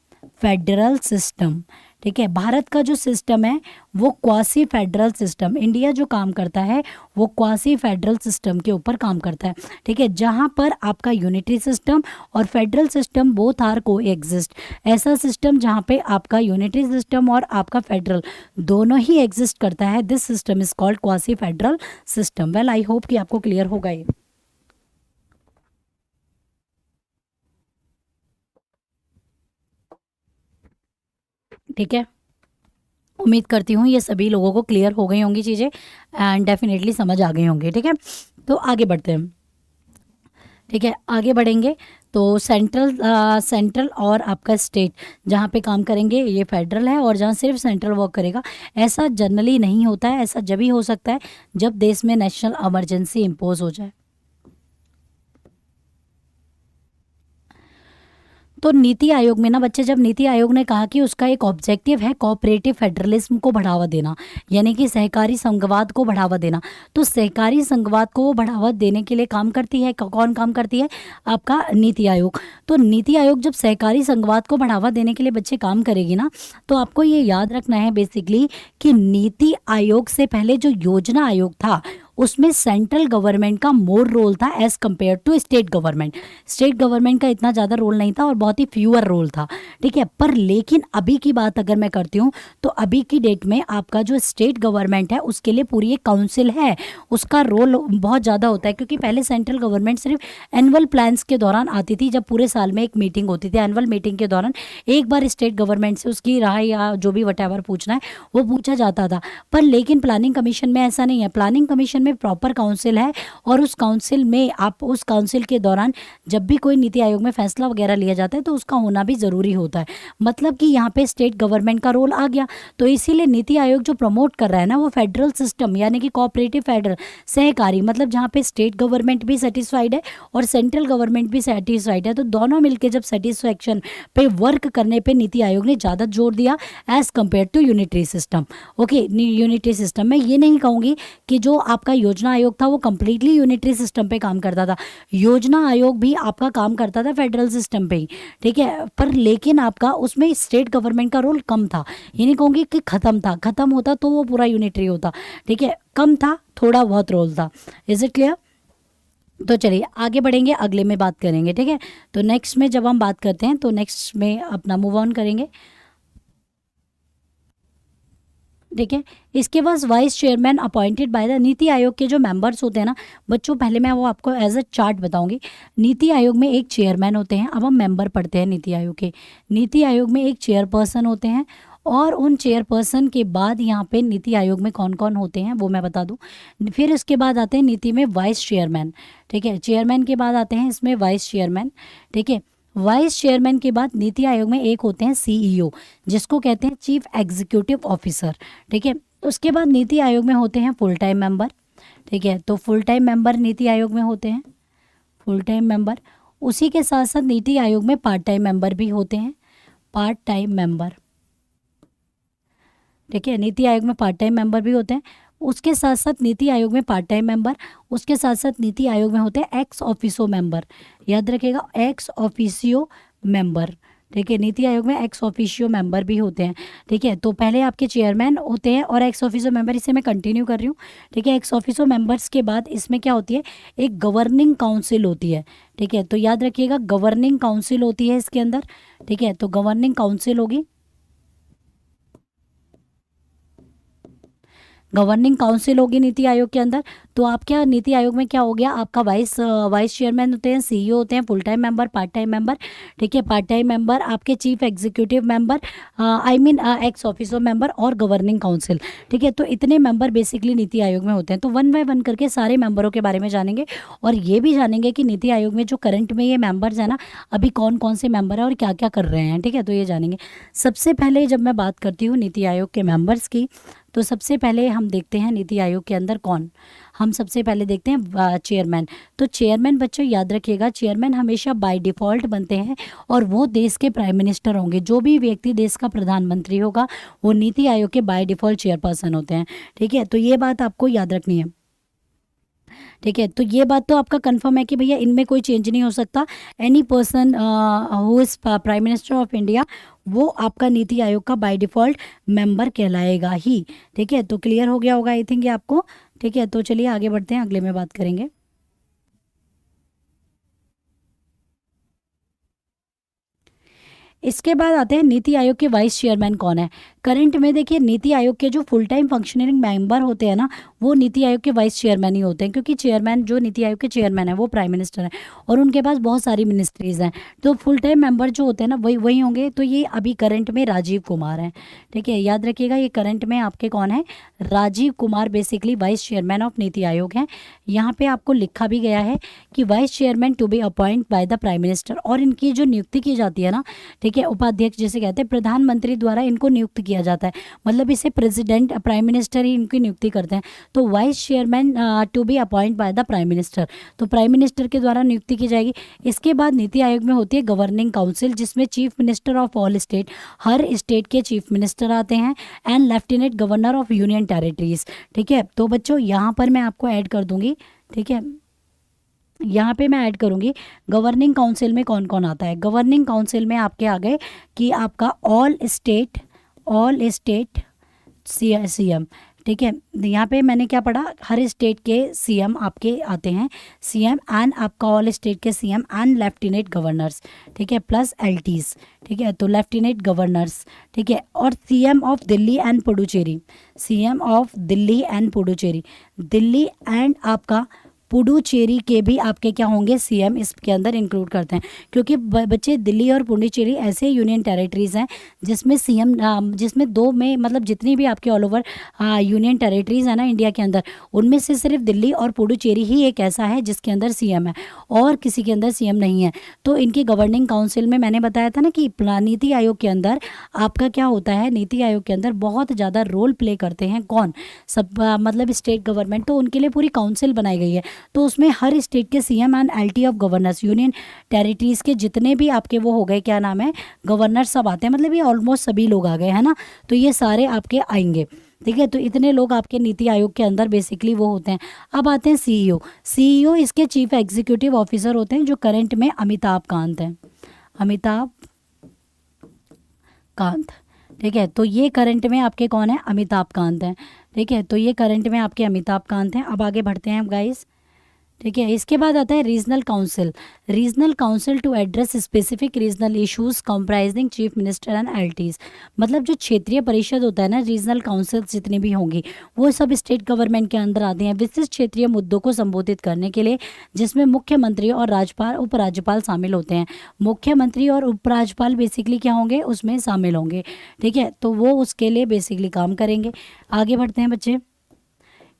फेडरल सिस्टम। ठीक है, भारत का जो सिस्टम है वो क्वासी फेडरल सिस्टम, इंडिया जो काम करता है वो क्वासी फेडरल सिस्टम के ऊपर काम करता है। ठीक है, जहां पर आपका यूनिटरी सिस्टम और फेडरल सिस्टम बोथ आर को एग्जिस्ट, ऐसा सिस्टम जहां पे आपका यूनिटरी सिस्टम और आपका फेडरल दोनों ही एग्जिस्ट करता है, this system is called quasi federal system. Well, I hope कि आपको क्लियर होगा ये। ठीक है, उम्मीद करती हूँ ये सभी लोगों को क्लियर हो गई होंगी चीज़ें एंड डेफिनेटली समझ आ गई होंगी। ठीक है, तो आगे बढ़ते हैं। ठीक है, आगे बढ़ेंगे तो सेंट्रल और आपका स्टेट जहाँ पे काम करेंगे ये फेडरल है और जहाँ सिर्फ सेंट्रल वर्क करेगा, ऐसा जनरली नहीं होता है। ऐसा जब ही हो सकता है जब देश में नेशनल इमरजेंसी इम्पोज हो जाए। तो नीति आयोग में ना बच्चे, जब नीति आयोग ने कहा कि उसका एक ऑब्जेक्टिव है कोऑपरेटिव फेडरलिज्म को बढ़ावा देना, यानी कि सहकारी संघवाद को बढ़ावा देना, तो सहकारी संघवाद को बढ़ावा देने के लिए काम करती है, कौन काम करती है, आपका नीति आयोग। तो नीति आयोग जब सहकारी संघवाद को बढ़ावा देने के लिए बच्चे काम करेगी ना, तो आपको ये याद रखना है बेसिकली कि नीति आयोग से पहले जो योजना आयोग था उसमें सेंट्रल गवर्नमेंट का मोर रोल था as compare to state government. State government का इतना ज़्यादा रोल नहीं था और बहुत ही फ्यूअर रोल था, ठीक है। पर लेकिन अभी की बात अगर मैं करती हूँ तो अभी की डेट में आपका जो स्टेट गवर्नमेंट है उसके लिए पूरी एक काउंसिल है, उसका रोल बहुत ज़्यादा होता है। क्योंकि पहले सेंट्रल गवर्नमेंट सिर्फ एनुअल प्लान्स के दौरान आती थी, जब पूरे साल में एक मीटिंग होती थी, एनुअल मीटिंग के दौरान एक बार स्टेट गवर्नमेंट से उसकी राय या जो भी वटेवर पूछना है वो पूछा जाता था। पर लेकिन प्लानिंग कमीशन में ऐसा नहीं है। प्लानिंग कमीशन में प्रॉपर काउंसिल है और उस काउंसिल में आप उस काउंसिल के दौरान जब भी कोई नीति आयोग में फैसला वगैरह लिया जाता है तो उसका होना भी ज़रूरी होता है। मतलब कि यहाँ पे स्टेट गवर्नमेंट का रोल आ गया। तो इसीलिए नीति आयोग जो प्रमोट कर रहा है ना वो फेडरल सिस्टम यानी कि कोऑपरेटिव फेडरल सहकारी, मतलब जहाँ पे स्टेट गवर्नमेंट भी सेटिस्फाइड है और सेंट्रल गवर्नमेंट भी सेटिस्फाइड है। तो दोनों मिलकर जब सेटिस्फैक्शन पे वर्क करने पे नीति आयोग ने ज़्यादा जोर दिया as compare to unitary system. Okay, unitary system में ये नहीं कहूँगी कि जो आपका योजना आयोग था वो कम्प्लीटली यूनिटरी सिस्टम पे काम करता था। योजना आयोग भी आपका काम करता था फेडरल सिस्टम पे ही, ठीक है। पर लेकिन आपका उसमें स्टेट गवर्नमेंट का रोल कम था। ये नहीं कहूँगी कि ख़त्म था, ख़त्म होता तो वो पूरा यूनिटरी होता, ठीक है। कम था, थोड़ा बहुत रोल था। Is it clear? तो चलिए आगे बढ़ेंगे, अगले में बात करेंगे, ठीक है। तो नेक्स्ट में जब हम बात करते हैं तो नेक्स्ट में अपना मूव ऑन करेंगे, ठीक है। इसके बाद vice chairman appointed by the NITI Aayog के जो मेंबर्स होते हैं ना बच्चों, पहले मैं वो आपको एज अ चार्ट बताऊंगी। नीति आयोग में एक चेयरमैन होते हैं। अब हम मेंबर पढ़ते हैं नीति आयोग के। नीति आयोग में एक चेयरपर्सन होते हैं और उन चेयरपर्सन के बाद यहाँ पे नीति आयोग में कौन कौन होते हैं वो मैं बता दूं। फिर इसके बाद आते हैं नीति में वाइस चेयरमैन, ठीक है। चेयरमैन के बाद आते हैं इसमें वाइस चेयरमैन, ठीक है। वाइस चेयरमैन के बाद नीति आयोग में एक होते हैं सीईओ, जिसको कहते हैं चीफ एग्जीक्यूटिव ऑफिसर, ठीक है। उसके बाद नीति आयोग में होते हैं फुल टाइम मेंबर, ठीक है। तो full time member NITI Aayog में होते हैं, फुल टाइम मेंबर। उसी के साथ साथ नीति आयोग में पार्ट टाइम मेंबर भी होते हैं, पार्ट टाइम मेंबर, ठीक है। नीति आयोग में पार्ट टाइम मेंबर भी होते हैं। उसके साथ साथ नीति आयोग में पार्ट टाइम मेंबर, उसके साथ साथ नीति आयोग में होते हैं एक्स ऑफिसो मेंबर। याद रखिएगा, एक्स ऑफिसियो मेंबर, ठीक है। नीति आयोग में एक्स ऑफिशियो मेंबर भी होते हैं, ठीक है। तो पहले आपके चेयरमैन होते हैं और एक्स ऑफिसो मेंबर, इसे मैं कंटिन्यू कर रही हूँ, ठीक है। एक्स ऑफिसो मेंबर्स के बाद इसमें क्या होती है, एक गवर्निंग काउंसिल होती है, ठीक है। तो याद रखिएगा गवर्निंग काउंसिल होती है इसके अंदर, ठीक है। तो गवर्निंग काउंसिल होगी, गवर्निंग काउंसिल होगी नीति आयोग के अंदर। तो आप क्या नीति आयोग में क्या हो गया, आपका वाइस चेयरमैन होते हैं, सीईओ होते हैं, full time member, part time member, ठीक है। पार्ट टाइम मेंबर आपके chief executive member, I mean x officer member और गवर्निंग काउंसिल, ठीक है। तो इतने मेंबर बेसिकली नीति आयोग में होते हैं। तो वन बाय वन करके सारे मेंबरों के बारे में जानेंगे और ये भी जानेंगे कि नीति आयोग में जो करंट में ये मेंबर्स हैं ना अभी कौन कौन से मेंबर हैं और क्या क्या कर रहे हैं, ठीक है। तो ये जानेंगे। सबसे पहले जब मैं बात करती हूँ नीति आयोग के मेंबर्स की, तो सबसे पहले हम देखते हैं नीति आयोग के अंदर कौन, हम सबसे पहले देखते हैं चेयरमैन। तो चेयरमैन बच्चों याद रखिएगा, चेयरमैन हमेशा बाय डिफ़ॉल्ट बनते हैं और वो देश के प्राइम मिनिस्टर होंगे। जो भी व्यक्ति देश का प्रधानमंत्री होगा वो नीति आयोग के बाय डिफ़ॉल्ट चेयरपर्सन होते हैं, ठीक है। तो ये बात आपको याद रखनी है, ठीक है। तो ये बात तो आपका कंफर्म है कि भैया इनमें कोई चेंज नहीं हो सकता। Any person who is prime minister of India वो आपका नीति आयोग का बाय डिफ़ॉल्ट मेंबर कहलाएगा ही, ठीक है। तो क्लियर हो गया होगा आई थिंक ये आपको, ठीक है। तो चलिए आगे बढ़ते हैं, अगले में बात करेंगे। इसके बाद आते हैं नीति आयोग के वाइस चेयरमैन कौन है। करंट में देखिए नीति आयोग के जो फुल टाइम फंक्शनिंग मेंबर होते हैं ना वो नीति आयोग के वाइस चेयरमैन ही होते हैं, क्योंकि चेयरमैन जो नीति आयोग के चेयरमैन है वो प्राइम मिनिस्टर है और उनके पास बहुत सारी मिनिस्ट्रीज़ हैं। तो फुल टाइम मेंबर जो होते हैं ना वही वही होंगे। तो ये अभी करंट में राजीव कुमार हैं, ठीक है। याद रखिएगा ये करंट में आपके कौन है, Rajeev Kumar basically vice chairman of NITI Aayog हैं। यहाँ पे आपको लिखा भी गया है कि vice chairman to be appoint by the prime minister, और इनकी जो नियुक्ति की जाती है ना, ठीक है, उपाध्यक्ष जिसे कहते हैं, प्रधानमंत्री द्वारा इनको नियुक्त किया जाता है। मतलब इसे प्रेसिडेंट प्राइम मिनिस्टर ही इनकी नियुक्ति करते हैं। तो vice chairman to be appoint by the prime minister, तो प्राइम मिनिस्टर के द्वारा नियुक्ति की जाएगी। इसके बाद नीति आयोग में होती है गवर्निंग काउंसिल, जिसमें chief minister of all state, her state के चीफ मिनिस्टर आते हैं, and lieutenant governor of union territories, ठीक है। तो बच्चों यहाँ पर मैं आपको ऐड कर दूंगी, ठीक है। यहाँ पे मैं ऐड करूँगी गवर्निंग काउंसिल में कौन कौन आता है। गवर्निंग काउंसिल में आपके आ गए कि आपका ऑल स्टेट सीएम, ठीक है, यहाँ पे मैंने क्या पढ़ा, हर स्टेट के सीएम आपके आते हैं, सीएम एंड आपका ऑल स्टेट के सीएम एंड लेफ्टिनेंट गवर्नर्स, ठीक है, प्लस एलटीज, ठीक है, तो लेफ्टिनेंट गवर्नर्स, ठीक है, और CM of Delhi and Puducherry, CM of Delhi and Puducherry, Delhi and आपका पुडुचेरी के भी आपके क्या होंगे, सीएम इसके अंदर इंक्लूड करते हैं, क्योंकि बच्चे दिल्ली और पुडुचेरी ऐसे यूनियन टेरिटरीज हैं जिसमें सीएम, जिसमें दो में मतलब जितनी भी आपके ऑल ओवर यूनियन टेरिटरीज है ना इंडिया के अंदर, उनमें से सिर्फ दिल्ली और पुडुचेरी ही एक ऐसा है जिसके अंदर सीएम है और किसी के अंदर सीएम नहीं है। तो इनकी गवर्निंग काउंसिल में मैंने बताया था ना कि नीति आयोग के अंदर आपका क्या होता है, नीति आयोग के अंदर बहुत ज़्यादा रोल प्ले करते हैं कौन, सब मतलब स्टेट गवर्नमेंट, तो उनके लिए पूरी काउंसिल बनाई गई है। तो उसमें हर स्टेट के CM and LT of governors, union territories के जितने भी आपके वो हो गए क्या नाम है गवर्नर, सब आते हैं, मतलब ये ऑलमोस्ट सभी लोग आ गए हैं ना, तो ये सारे आपके आएंगे, ठीक है। तो इतने लोग आपके नीति आयोग के अंदर बेसिकली वो होते हैं। अब आते हैं सीईओ, सीईओ इसके चीफ एग्जीक्यूटिव ऑफिसर होते हैं जो करंट में अमिताभ कांत हैं, अमिताभ कांत, ठीक है। तो ये करंट में आपके कौन है, अमिताभ कांत हैं, ठीक है। तो ये करंट में आपके अमिताभ कांत हैं। अब आगे बढ़ते हैं गाइस, ठीक है। इसके बाद आता है regional council, regional council to address specific regional issues comprising chief minister and LTs, मतलब जो क्षेत्रीय परिषद होता है ना, रीजनल काउंसिल जितनी भी होंगी वो सब स्टेट गवर्नमेंट के अंदर आते हैं विशिष्ट क्षेत्रीय मुद्दों को संबोधित करने के लिए, जिसमें मुख्यमंत्री और राज्यपाल उपराज्यपाल शामिल होते हैं। मुख्यमंत्री और उपराज्यपाल बेसिकली क्या होंगे, उसमें शामिल होंगे, ठीक है। तो वो उसके लिए बेसिकली काम करेंगे। आगे बढ़ते हैं बच्चे।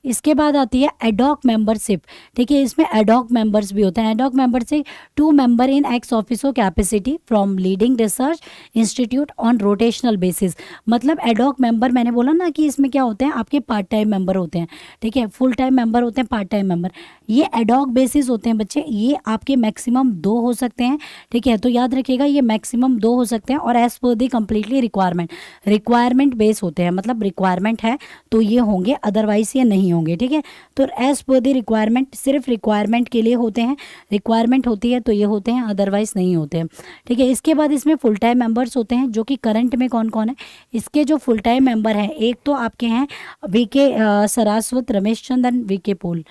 इसके बाद आती है एडॉक मेंबरशिप, ठीक है। इसमें एडॉक मेंबर्स भी होते हैं। Ad hoc membership 2 member in x officio capacity from leading research institute on rotational basis, मतलब एडॉक मेंबर मैंने बोला ना कि इसमें क्या होते हैं आपके पार्ट टाइम मेंबर होते हैं, ठीक है, फुल टाइम मेंबर होते हैं, पार्ट टाइम मेंबर, ये एडॉक बेसिस होते हैं बच्चे। ये आपके मैक्सिमम 2 हो सकते हैं, ठीक है। तो याद रखिएगा ये मैक्सिमम 2 हो सकते हैं और एज पर दी कंप्लीटली रिक्वायरमेंट बेस होते हैं, मतलब रिक्वायरमेंट है तो ये होंगे, अदरवाइज ये नहीं होंगे, ठीक है। तो एज पर दी रिक्वायरमेंट सिर्फ रिक्वायरमेंट के लिए होते हैं, रिक्वायरमेंट होती है तो ये होते हैं, अदरवाइज नहीं होते हैं, ठीक है। इसके बाद इसमें फुल टाइम मेंबर्स होते हैं जो कि करंट में कौन कौन है, इसके जो फुल टाइम मेंबर हैं एक तो आपके हैं वीके सरास्वत, रमेश चंद्रन, वीके पॉल,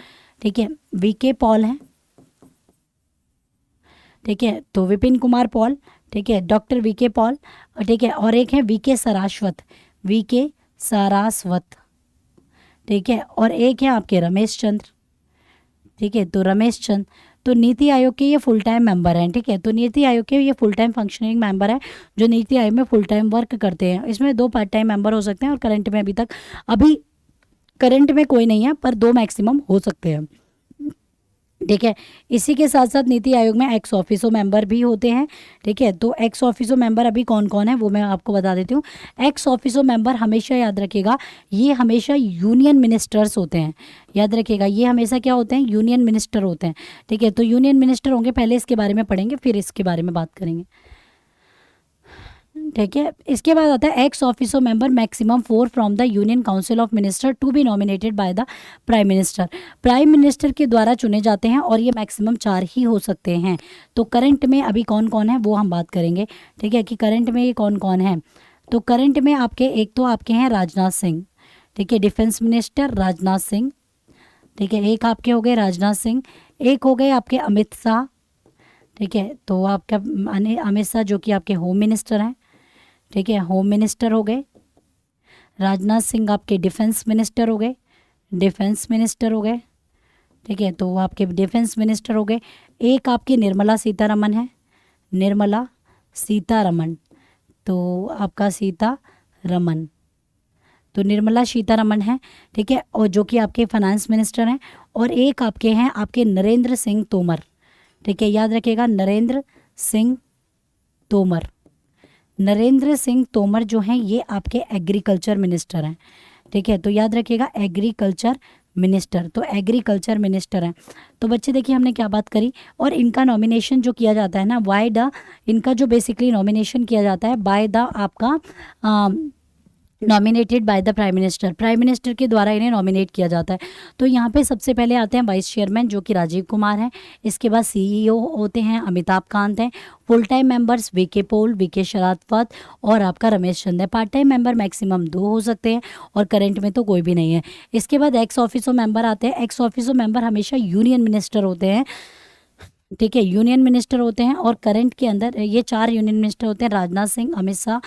ठीक है, वीके पॉल हैं, ठीक है। तो विपिन कुमार पॉल, ठीक है, डॉक्टर वीके पॉल, ठीक है, और एक है वीके सरास्वत, वीके सारास्वत, ठीक है, और एक है आपके रमेश चंद्र, ठीक है। तो रमेश चंद्र, तो नीति आयोग के ये फुल टाइम मेंबर हैं, ठीक है। तो नीति आयोग के ये फुल टाइम फंक्शनिंग मेंबर है जो नीति आयोग में फुल टाइम वर्क करते हैं। इसमें 2 पार्ट टाइम मेंबर हो सकते हैं और करंट में अभी करंट में कोई नहीं है पर 2 मैक्सिमम हो सकते हैं, ठीक है। इसी के साथ साथ नीति आयोग में एक्स ऑफिसो मेंबर भी होते हैं, ठीक है। तो एक्स ऑफिसो मेंबर अभी कौन कौन है वो मैं आपको बता देती हूँ। एक्स ऑफिसो मेंबर हमेशा याद रखिएगा ये हमेशा यूनियन मिनिस्टर्स होते हैं, याद रखिएगा ये हमेशा क्या होते हैं, यूनियन मिनिस्टर होते हैं, ठीक है। तो यूनियन मिनिस्टर होंगे, पहले इसके बारे में पढ़ेंगे फिर इसके बारे में बात करेंगे, ठीक है। इसके बाद आता है ex officio member maximum 4 from the union council of minister to be nominated by the prime minister, prime minister के द्वारा चुने जाते हैं और ये मैक्सिमम 4 ही हो सकते हैं। तो करंट में अभी कौन कौन है वो हम बात करेंगे, ठीक है, कि करंट में ये कौन कौन है। तो करंट में आपके एक तो आपके हैं राजनाथ सिंह, ठीक है, डिफेंस मिनिस्टर राजनाथ सिंह, ठीक है, एक आपके हो गए राजनाथ सिंह, एक हो गए आपके अमित शाह, ठीक है। तो आपका अमित शाह जो कि आपके होम मिनिस्टर हैं, ठीक है, होम मिनिस्टर हो गए। राजनाथ सिंह आपके डिफेंस मिनिस्टर हो गए, डिफेंस मिनिस्टर हो गए, ठीक है। तो वो आपके डिफेंस मिनिस्टर हो गए। एक आपकी निर्मला सीतारमन है, निर्मला सीतारमन, तो आपका सीतारमन, तो निर्मला सीतारमन है, ठीक है, और जो कि आपके फाइनेंस मिनिस्टर हैं। और एक आपके हैं आपके नरेंद्र सिंह तोमर, ठीक है, याद रखिएगा नरेंद्र सिंह तोमर, नरेंद्र सिंह तोमर जो हैं ये आपके एग्रीकल्चर मिनिस्टर हैं, ठीक है। तो याद रखिएगा एग्रीकल्चर मिनिस्टर, तो एग्रीकल्चर मिनिस्टर हैं। तो बच्चे देखिए हमने क्या बात करी, और इनका नॉमिनेशन जो किया जाता है ना बाय द, इनका जो बेसिकली नॉमिनेशन किया जाता है बाय द आपका nominated by the prime minister के द्वारा इन्हें नॉमिनेट किया जाता है। तो यहाँ पे सबसे पहले आते हैं वाइस चेयरमैन जो कि राजीव कुमार हैं। इसके बाद सीईओ होते हैं अमिताभ कांत हैं। Full time members V K Paul, V K Saraswat और आपका रमेश चंद है। पार्ट टाइम मेंबर मैक्सिमम 2 हो सकते हैं और करंट में तो कोई भी नहीं है। इसके बाद एक्स ऑफिसो मेंबर आते हैं। एक्स ऑफिसो मेंबर हमेशा यूनियन मिनिस्टर होते हैं, ठीक है, यूनियन मिनिस्टर होते हैं। और करंट के अंदर ये 4 यूनियन मिनिस्टर होते हैं, राजनाथ सिंह, अमित शाह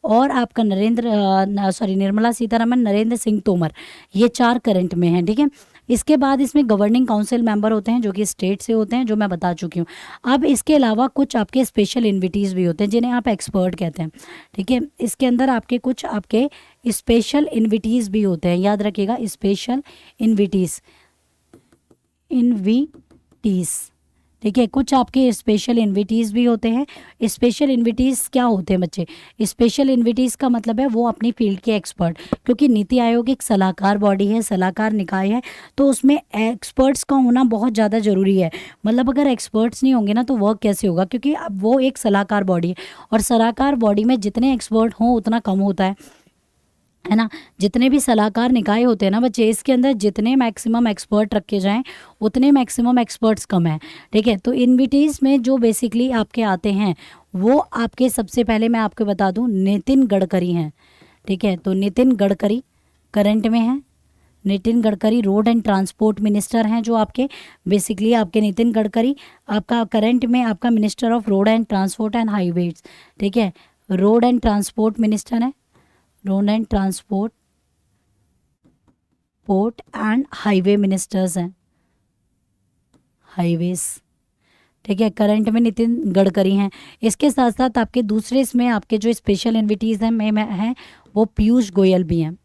और आपका निर्मला सीतारमन, नरेंद्र सिंह तोमर, ये 4 करंट में हैं, ठीक है। इसके बाद इसमें गवर्निंग काउंसिल मेंबर होते हैं जो कि स्टेट से होते हैं, जो मैं बता चुकी हूँ। अब इसके अलावा कुछ आपके स्पेशल इन्विटीज़ भी होते हैं जिन्हें आप एक्सपर्ट कहते हैं, ठीक है। इसके अंदर आपके कुछ आपके स्पेशल इन्विटीज़ भी होते हैं, याद रखिएगा, स्पेशल इन्विटीज़, ठीक है। कुछ आपके स्पेशल इन्विटीज़ भी होते हैं। स्पेशल इन्विटीज़ क्या होते हैं बच्चे? स्पेशल इन्विटीज़ का मतलब है वो अपनी फील्ड के एक्सपर्ट, क्योंकि नीति आयोग एक सलाहकार बॉडी है, सलाहकार निकाय है, तो उसमें एक्सपर्ट्स का होना बहुत ज़्यादा ज़रूरी है। मतलब अगर एक्सपर्ट्स नहीं होंगे ना तो वर्क कैसे होगा, क्योंकि अब वो एक सलाहकार बॉडी है और सलाहकार बॉडी में जितने एक्सपर्ट हों उतना कम होता है ना। जितने भी सलाहकार निकाय होते हैं ना बच्चे, इसके अंदर जितने मैक्सिमम एक्सपर्ट रखे जाएं उतने मैक्सिमम एक्सपर्ट्स कम हैं, ठीक है। तो इन्विटीज़ में जो बेसिकली आपके आते हैं वो आपके, सबसे पहले मैं आपको बता दूं, नितिन गडकरी हैं, ठीक है। तो नितिन गडकरी करंट में हैं। Nitin Gadkari road and transport minister हैं जो आपके बेसिकली आपके नितिन गडकरी आपका करंट में आपका minister of road and transport and highways, ठीक है। रोड एंड ट्रांसपोर्ट मिनिस्टर है, road and transport port and highway ministers हैं, हाईवेज, ठीक है। करंट में नितिन गडकरी हैं। इसके साथ साथ आपके दूसरे इसमें आपके जो स्पेशल इन्विटीज़ हैं में हैं वो पीयूष गोयल भी हैं।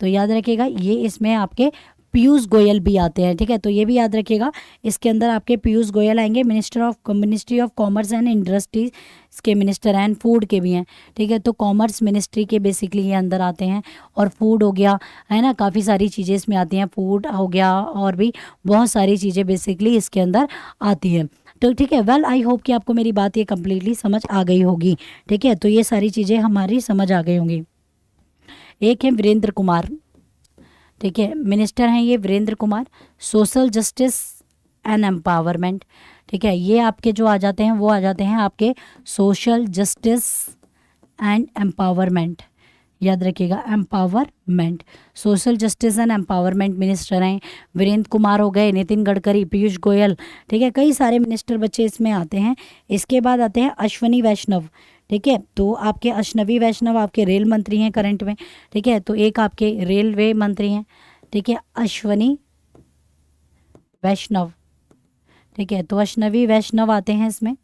तो याद रखिएगा ये इसमें आपके पीयूष गोयल भी आते हैं, ठीक है। तो ये भी याद रखिएगा, इसके अंदर आपके पीयूष गोयल आएंगे, ministry of commerce and industries के मिनिस्टर हैं, फूड के भी हैं, ठीक है। तो कॉमर्स मिनिस्ट्री के बेसिकली ये अंदर आते हैं। और फूड हो गया, है ना, काफ़ी सारी चीज़ें इसमें आती हैं, फूड हो गया और भी बहुत सारी चीज़ें बेसिकली इसके अंदर आती हैं। तो ठीक है, वेल आई होप कि आपको मेरी बात ये कम्प्लीटली समझ आ गई होगी, ठीक है। तो ये सारी चीज़ें हमारी समझ आ गई होंगी। एक है वीरेंद्र कुमार, ठीक है, मिनिस्टर हैं ये Virendra Kumar, social justice and empowerment, ठीक है। ये आपके जो आ जाते हैं वो आ जाते हैं आपके सोशल जस्टिस एंड एम्पावरमेंट, याद रखिएगा, empowerment, social justice and empowerment minister हैं वीरेंद्र कुमार हो गए, नितिन गडकरी, पीयूष गोयल, ठीक है। कई सारे मिनिस्टर बच्चे इसमें आते हैं। इसके बाद आते हैं अश्वनी वैष्णव, ठीक है। तो आपके अश्वनी वैष्णव आपके रेल मंत्री हैं करंट में, ठीक है। तो एक आपके रेलवे मंत्री हैं, ठीक है, अश्वनी वैष्णव, ठीक है। तो अश्वनी वैष्णव आते हैं इसमें,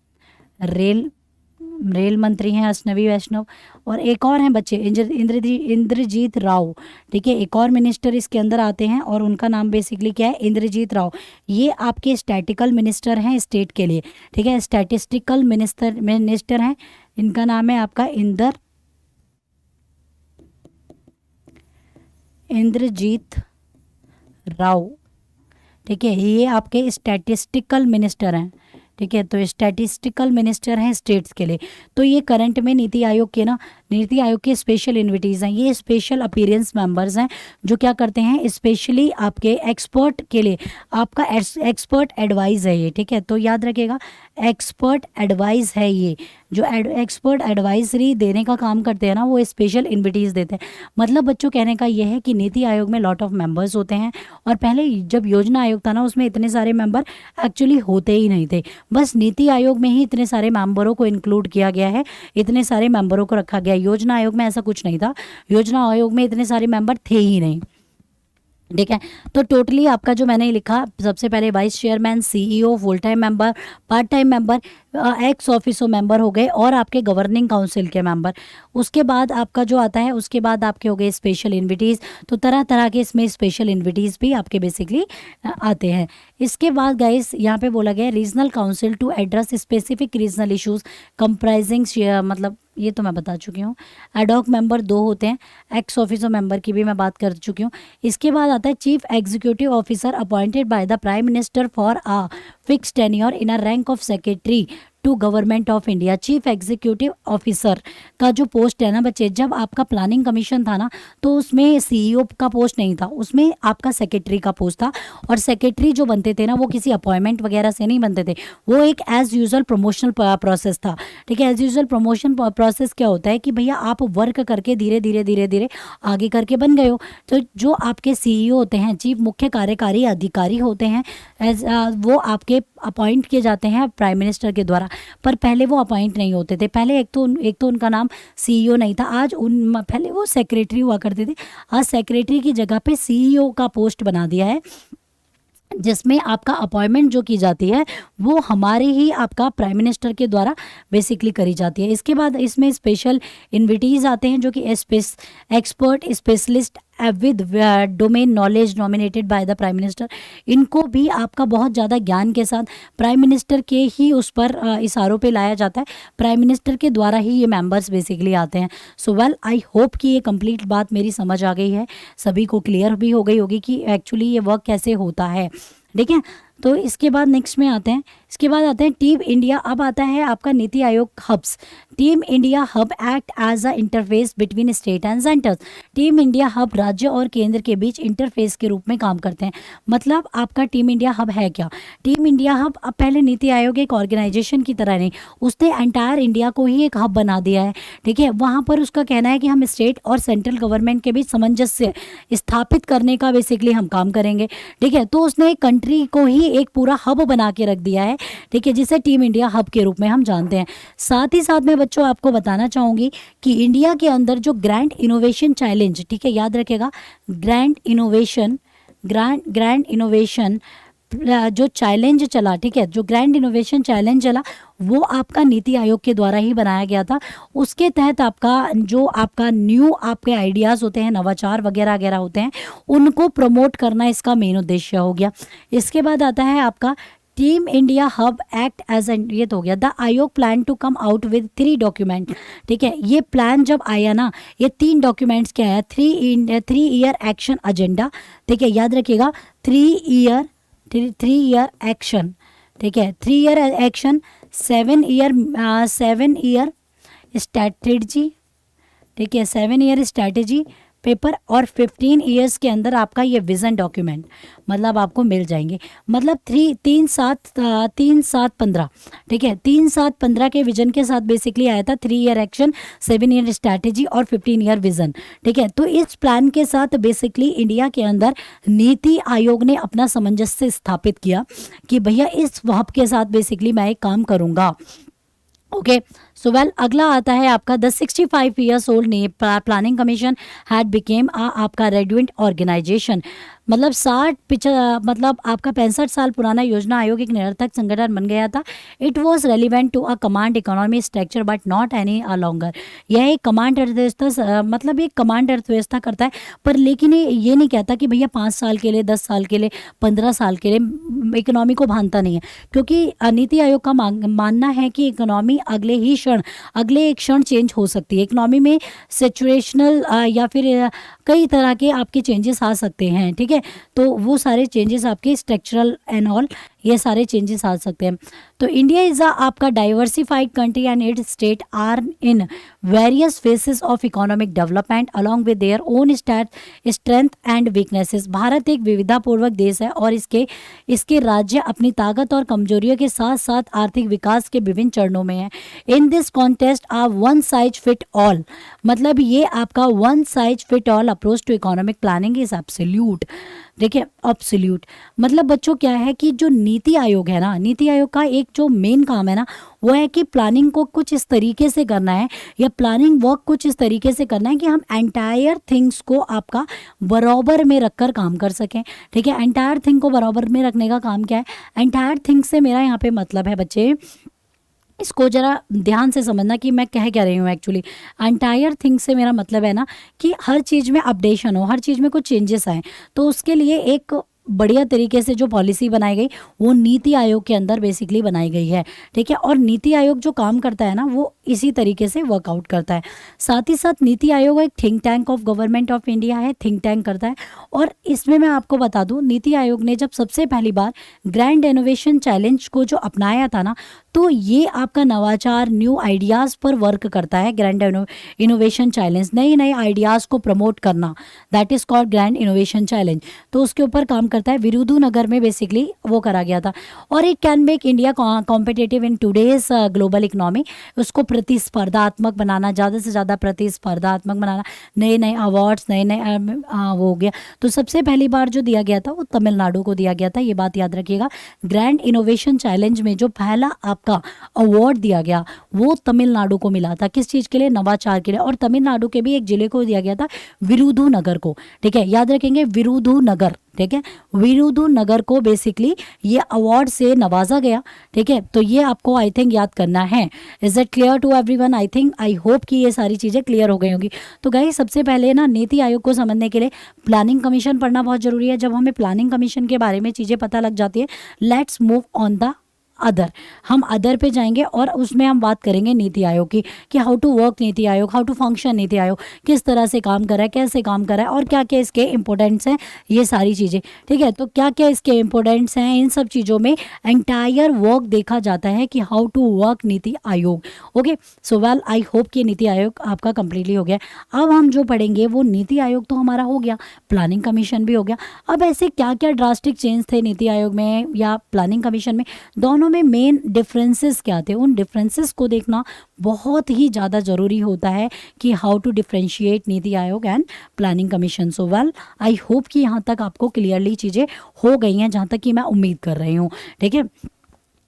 रेल मंत्री हैं अश्वनी वैष्णव। और एक और हैं बच्चे इंद्रजीत राव, ठीक है, एक और मिनिस्टर इसके अंदर आते हैं और उनका नाम बेसिकली क्या है, इंद्रजीत राव। ये आपके स्टैटिकल मिनिस्टर हैं स्टेट के लिए, ठीक है, स्टैटिस्टिकल मिनिस्टर हैं। इनका नाम है आपका इंद्रजीत राव, ठीक है। ये आपके स्टैटिस्टिकल मिनिस्टर हैं, ठीक है। तो स्टैटिस्टिकल मिनिस्टर हैं स्टेट्स के लिए। तो ये करंट में नीति आयोग के स्पेशल इन्विटीज़ हैं, ये स्पेशल अपीयरेंस मेंबर्स हैं जो क्या करते हैं, स्पेशली आपके एक्सपर्ट के लिए आपका एक्सपर्ट एडवाइस है ये, ठीक है। तो याद रखिएगा, एक्सपर्ट एडवाइस है ये, जो एक्सपर्ट एडवाइजरी देने का काम करते हैं ना वो स्पेशल इन्विटीज़ देते हैं। मतलब बच्चों कहने का ये है कि नीति आयोग में लॉट ऑफ मेंबर्स होते हैं और पहले जब योजना आयोग था ना उसमें इतने सारे मेंबर एक्चुअली होते ही नहीं थे, बस नीति आयोग में ही इतने सारे मेंबरों को इंक्लूड किया गया है, इतने सारे मेंबरों को रखा गया। योजना आयोग में ऐसा कुछ नहीं था, योजना आयोग में इतने सारे मेंबर थे ही नहीं, ठीक है। तो टोटली आपका जो मैंने लिखा, सबसे पहले vice chairman, CEO, full time member, part time member, x officio member हो गए और आपके गवर्निंग काउंसिल के मेंबर। उसके बाद आपका जो आता है, उसके बाद आपके हो गए स्पेशल इन्विटीज़। तो तरह तरह के इसमें स्पेशल इन्विटीज़ भी आपके बेसिकली आते हैं। इसके बाद गाइस यहाँ पे बोला गया regional council to address specific regional issues comprising, मतलब ये तो मैं बता चुकी हूँ। एडॉक मेंबर 2 होते हैं, एक्स ऑफिसर मेंबर की भी मैं बात कर चुकी हूँ। इसके बाद आता है chief executive officer appointed by the prime minister for a fix tenure in a rank of secretary to government of India. Chief executive officer का जो पोस्ट है ना बच्चे, जब आपका प्लानिंग कमीशन था ना तो उसमें सीईओ का पोस्ट नहीं था, उसमें आपका सेक्रेटरी का पोस्ट था। और सेक्रेटरी जो बनते थे ना वो किसी अपॉइंटमेंट वगैरह से नहीं बनते थे, वो एक एज यूजुअल प्रमोशनल प्रोसेस था। ठीक है, एज यूजुअल प्रमोशन प्रोसेस क्या होता है कि भैया आप वर्क करके धीरे धीरे धीरे धीरे आगे करके बन गए हो। तो जो आपके सीईओ होते हैं, चीफ मुख्य कार्यकारी अधिकारी होते हैं, एज वो आपके अपॉइंट किए जाते हैं प्राइम मिनिस्टर के द्वारा। पर पहले वो अपॉइंट नहीं होते थे, पहले एक तो उनका नाम सीईओ नहीं था, आज पहले वो सेक्रेटरी हुआ करते थे, आज सेक्रेटरी की जगह पे सीईओ का पोस्ट बना दिया है, जिसमें आपका अपॉइंटमेंट जो की जाती है वो हमारे ही आपका प्राइम मिनिस्टर के द्वारा बेसिकली करी जाती है। इसके बाद इसमें स्पेशल इन्विटीज़ आते हैं जो कि expert specialist with domain knowledge nominated by the prime minister. इनको भी आपका बहुत ज़्यादा ज्ञान के साथ प्राइम मिनिस्टर के ही उस पर इशारों पे लाया जाता है, प्राइम मिनिस्टर के द्वारा ही ये मेंबर्स बेसिकली आते हैं। सो वेल आई होप कि ये कंप्लीट बात मेरी समझ आ गई है, सभी को क्लियर भी हो गई होगी कि एक्चुअली ये वर्क कैसे होता है। ठीक है, तो इसके बाद नेक्स्ट में आते हैं, इसके बाद आते हैं टीम इंडिया। अब आता है आपका NITI Aayog hubs. Team India hub act as a interface between state and centers. Team India hub राज्य और केंद्र के बीच इंटरफेस के रूप में काम करते हैं। मतलब आपका टीम इंडिया हब है क्या? टीम इंडिया हब अब पहले नीति आयोग एक ऑर्गेनाइजेशन की तरह नहीं, उसने एंटायर इंडिया को ही एक हब बना दिया है। ठीक है, वहाँ पर उसका कहना है कि हम स्टेट और सेंट्रल गवर्नमेंट के बीच सामंजस्य स्थापित करने का बेसिकली हम काम करेंगे। ठीक है, तो उसने एक कंट्री को ही एक पूरा हब बना के रख दिया है। ठीक है, जिसे टीम इंडिया हब के रूप में हम जानते हैं। साथ ही साथ मैं बच्चों आपको बताना चाहूँगी कि इंडिया के अंदर जो ग्रैंड इनोवेशन चैलेंज, ठीक है याद रखेगा, ग्रैंड इनोवेशन जो चैलेंज चला, ठीक है, जो ग्रैंड इनोवेशन चैलेंज चला वो आपका नीति आयोग के द्वारा ही बनाया गया था। उसके तहत आपका न्यू आपके आइडियाज़ होते हैं, नवाचार वगैरह वगैरह होते हैं, उनको प्रमोट करना इसका मेन उद्देश्य हो गया। इसके बाद आता है आपका team India hub act as an, ये तो हो गया। The Aayog plan to come out with 3 document. ठीक है, ये प्लान जब आया ना, ये 3 डॉक्यूमेंट्स क्या है, 3 ईयर एक्शन एजेंडा। ठीक है, याद रखिएगा 3 ईयर एक्शन। ठीक है, 3 ईयर एक्शन, 7 ईयर स्ट्रैटेजी। ठीक है, 7 ईयर स्ट्रैटेजी पेपर और 15 ईयर्स के अंदर आपका ये विज़न डॉक्यूमेंट मतलब आपको मिल जाएंगे। मतलब 3 7 15। ठीक है, 3 7 15 के विजन के साथ बेसिकली आया था 3 ईयर एक्शन, 7 ईयर स्ट्रैटेजी और 15 ईयर विजन। ठीक है, तो इस प्लान के साथ बेसिकली इंडिया के अंदर नीति आयोग ने अपना सामंजस्य स्थापित किया कि भैया इस हब के साथ बेसिकली मैं एक काम करूँगा। ओके, सो वेल अगला आता है आपका the 65 years old planning commission had became आपका रेडुएंट ऑर्गेनाइजेशन। मतलब मतलब आपका 65 साल पुराना योजना आयोग एक निरर्थक संगठन बन गया था। It was relevant to a command economy structure but not any longer. यह एक कमांड अर्थव्यवस्था मतलब एक कमांड अर्थव्यवस्था करता है, पर लेकिन ये नहीं कहता कि भैया 5 साल के लिए, 10 साल के लिए, 15 साल के लिए इकोनॉमी को भानता नहीं है। क्योंकि नीति आयोग का मानना है कि इकोनॉमी अगले एक क्षण चेंज हो सकती है। इकोनॉमी में सिचुएशनल या फिर कई तरह के आपके चेंजेस आ सकते हैं। ठीक है, तो वो सारे चेंजेस आपके स्ट्रक्चरल एंड ऑल ये सारे चेंजेस आ सकते हैं। तो इंडिया इज़ आपका diversified country and its state are in various phases of economic development along with their own strength and weaknesses. Bharat एक विविधतापूर्वक देश है और इसके राज्य अपनी ताकत और कमजोरियों के साथ साथ आर्थिक विकास के विभिन्न चरणों में है। इन दिस कॉन्टेस्ट आप वन साइज फिट ऑल, मतलब ये आपका one size fit all approach to economic planning is absolute. देखिए एब्सोल्यूट मतलब बच्चों क्या है कि जो नीति आयोग है ना, नीति आयोग का एक जो मेन काम है ना वो है कि प्लानिंग को कुछ इस तरीके से करना है या प्लानिंग वर्क कुछ इस तरीके से करना है कि हम एंटायर थिंग्स को आपका बराबर में रखकर काम कर सकें। ठीक है, एंटायर थिंग को बराबर में रखने का काम क्या है? एंटायर थिंग से मेरा यहाँ पे मतलब है बच्चे, इसको ज़रा ध्यान से समझना कि मैं कह क्या रही हूँ। एक्चुअली एंटायर थिंग से मेरा मतलब है ना कि हर चीज़ में अपडेशन हो, हर चीज़ में कुछ चेंजेस आए, तो उसके लिए एक बढ़िया तरीके से जो पॉलिसी बनाई गई वो नीति आयोग के अंदर बेसिकली बनाई गई है, ठीक है। और नीति आयोग जो काम करता है ना वो इसी तरीके से वर्कआउट करता है। साथ ही साथ नीति आयोग एक think tank of government of India है, थिंक टैंक करता है। और इसमें मैं आपको बता दूं, नीति आयोग ने जब सबसे पहली बार ग्रैंड इनोवेशन चैलेंज को जो अपनाया था ना, तो ये आपका नवाचार, न्यू आइडियाज़ पर वर्क करता है। ग्रैंड इनोवेशन चैलेंज, नए नए आइडियाज़ को प्रमोट करना, that is called grand innovation challenge. तो उसके ऊपर काम करता है। विरुधुनगर में बेसिकली वो करा गया था। और एक can make India competitive in today's global economy, उसको प्रतिस्पर्धात्मक बनाना, ज़्यादा से ज़्यादा प्रतिस्पर्धात्मक बनाना, नए नए अवार्ड्स, नए नए वो हो गया। तो सबसे पहली बार जो दिया गया था वो तमिलनाडु को दिया गया था, ये बात याद रखिएगा। ग्रैंड इनोवेशन चैलेंज में जो पहला आपका अवार्ड दिया गया वो तमिलनाडु को मिला था। किस चीज़ के लिए? नवाचार के लिए। और तमिलनाडु के भी एक जिले को दिया गया था, विरुधुनगर को, ठीक है, याद रखेंगे विरुधुनगर, ठीक है। विरुधुनगर को बेसिकली ये अवार्ड से नवाजा गया, ठीक है। तो ये आपको आई थिंक याद करना है। Is it clear to everyone? I think, I hope कि ये सारी चीज़ें क्लियर हो गई होंगी। तो गाइस, सबसे पहले ना नीति आयोग को समझने के लिए प्लानिंग कमीशन पढ़ना बहुत जरूरी है। जब हमें प्लानिंग कमीशन के बारे में चीज़ें पता लग जाती है, let's move on the other. हम अदर पे जाएंगे और उसमें हम बात करेंगे नीति आयोग की, कि how to work NITI Aayog, how to function NITI Aayog, किस तरह से काम कर रहा है, कैसे काम कर रहा है, और क्या क्या इसके इंपॉर्टेंट्स हैं, ये सारी चीज़ें, ठीक है। तो क्या क्या इसके इंपॉर्टेंट्स हैं, इन सब चीज़ों में एंटायर वर्क देखा जाता है कि how to work NITI Aayog. Okay, so well, I hope कि नीति आयोग आपका कंप्लीटली हो गया। अब हम जो पढ़ेंगे वो नीति आयोग तो हमारा हो गया, प्लानिंग कमीशन भी हो गया। अब ऐसे क्या क्या ड्रास्टिक चेंज थे नीति आयोग में या प्लानिंग कमीशन में, दोनों में मेन डिफरेंसेस क्या थे, उन डिफरेंसेस को देखना बहुत ही ज़्यादा ज़रूरी होता है कि how to differentiate NITI Aayog and planning commission. So well, I hope कि यहाँ तक आपको क्लियरली चीज़ें हो गई हैं, जहाँ तक कि मैं उम्मीद कर रही हूँ, ठीक है।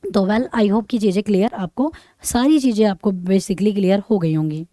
तो वेल, आई होप कि चीज़ें क्लियर, आपको सारी चीज़ें आपको बेसिकली क्लियर हो गई होंगी।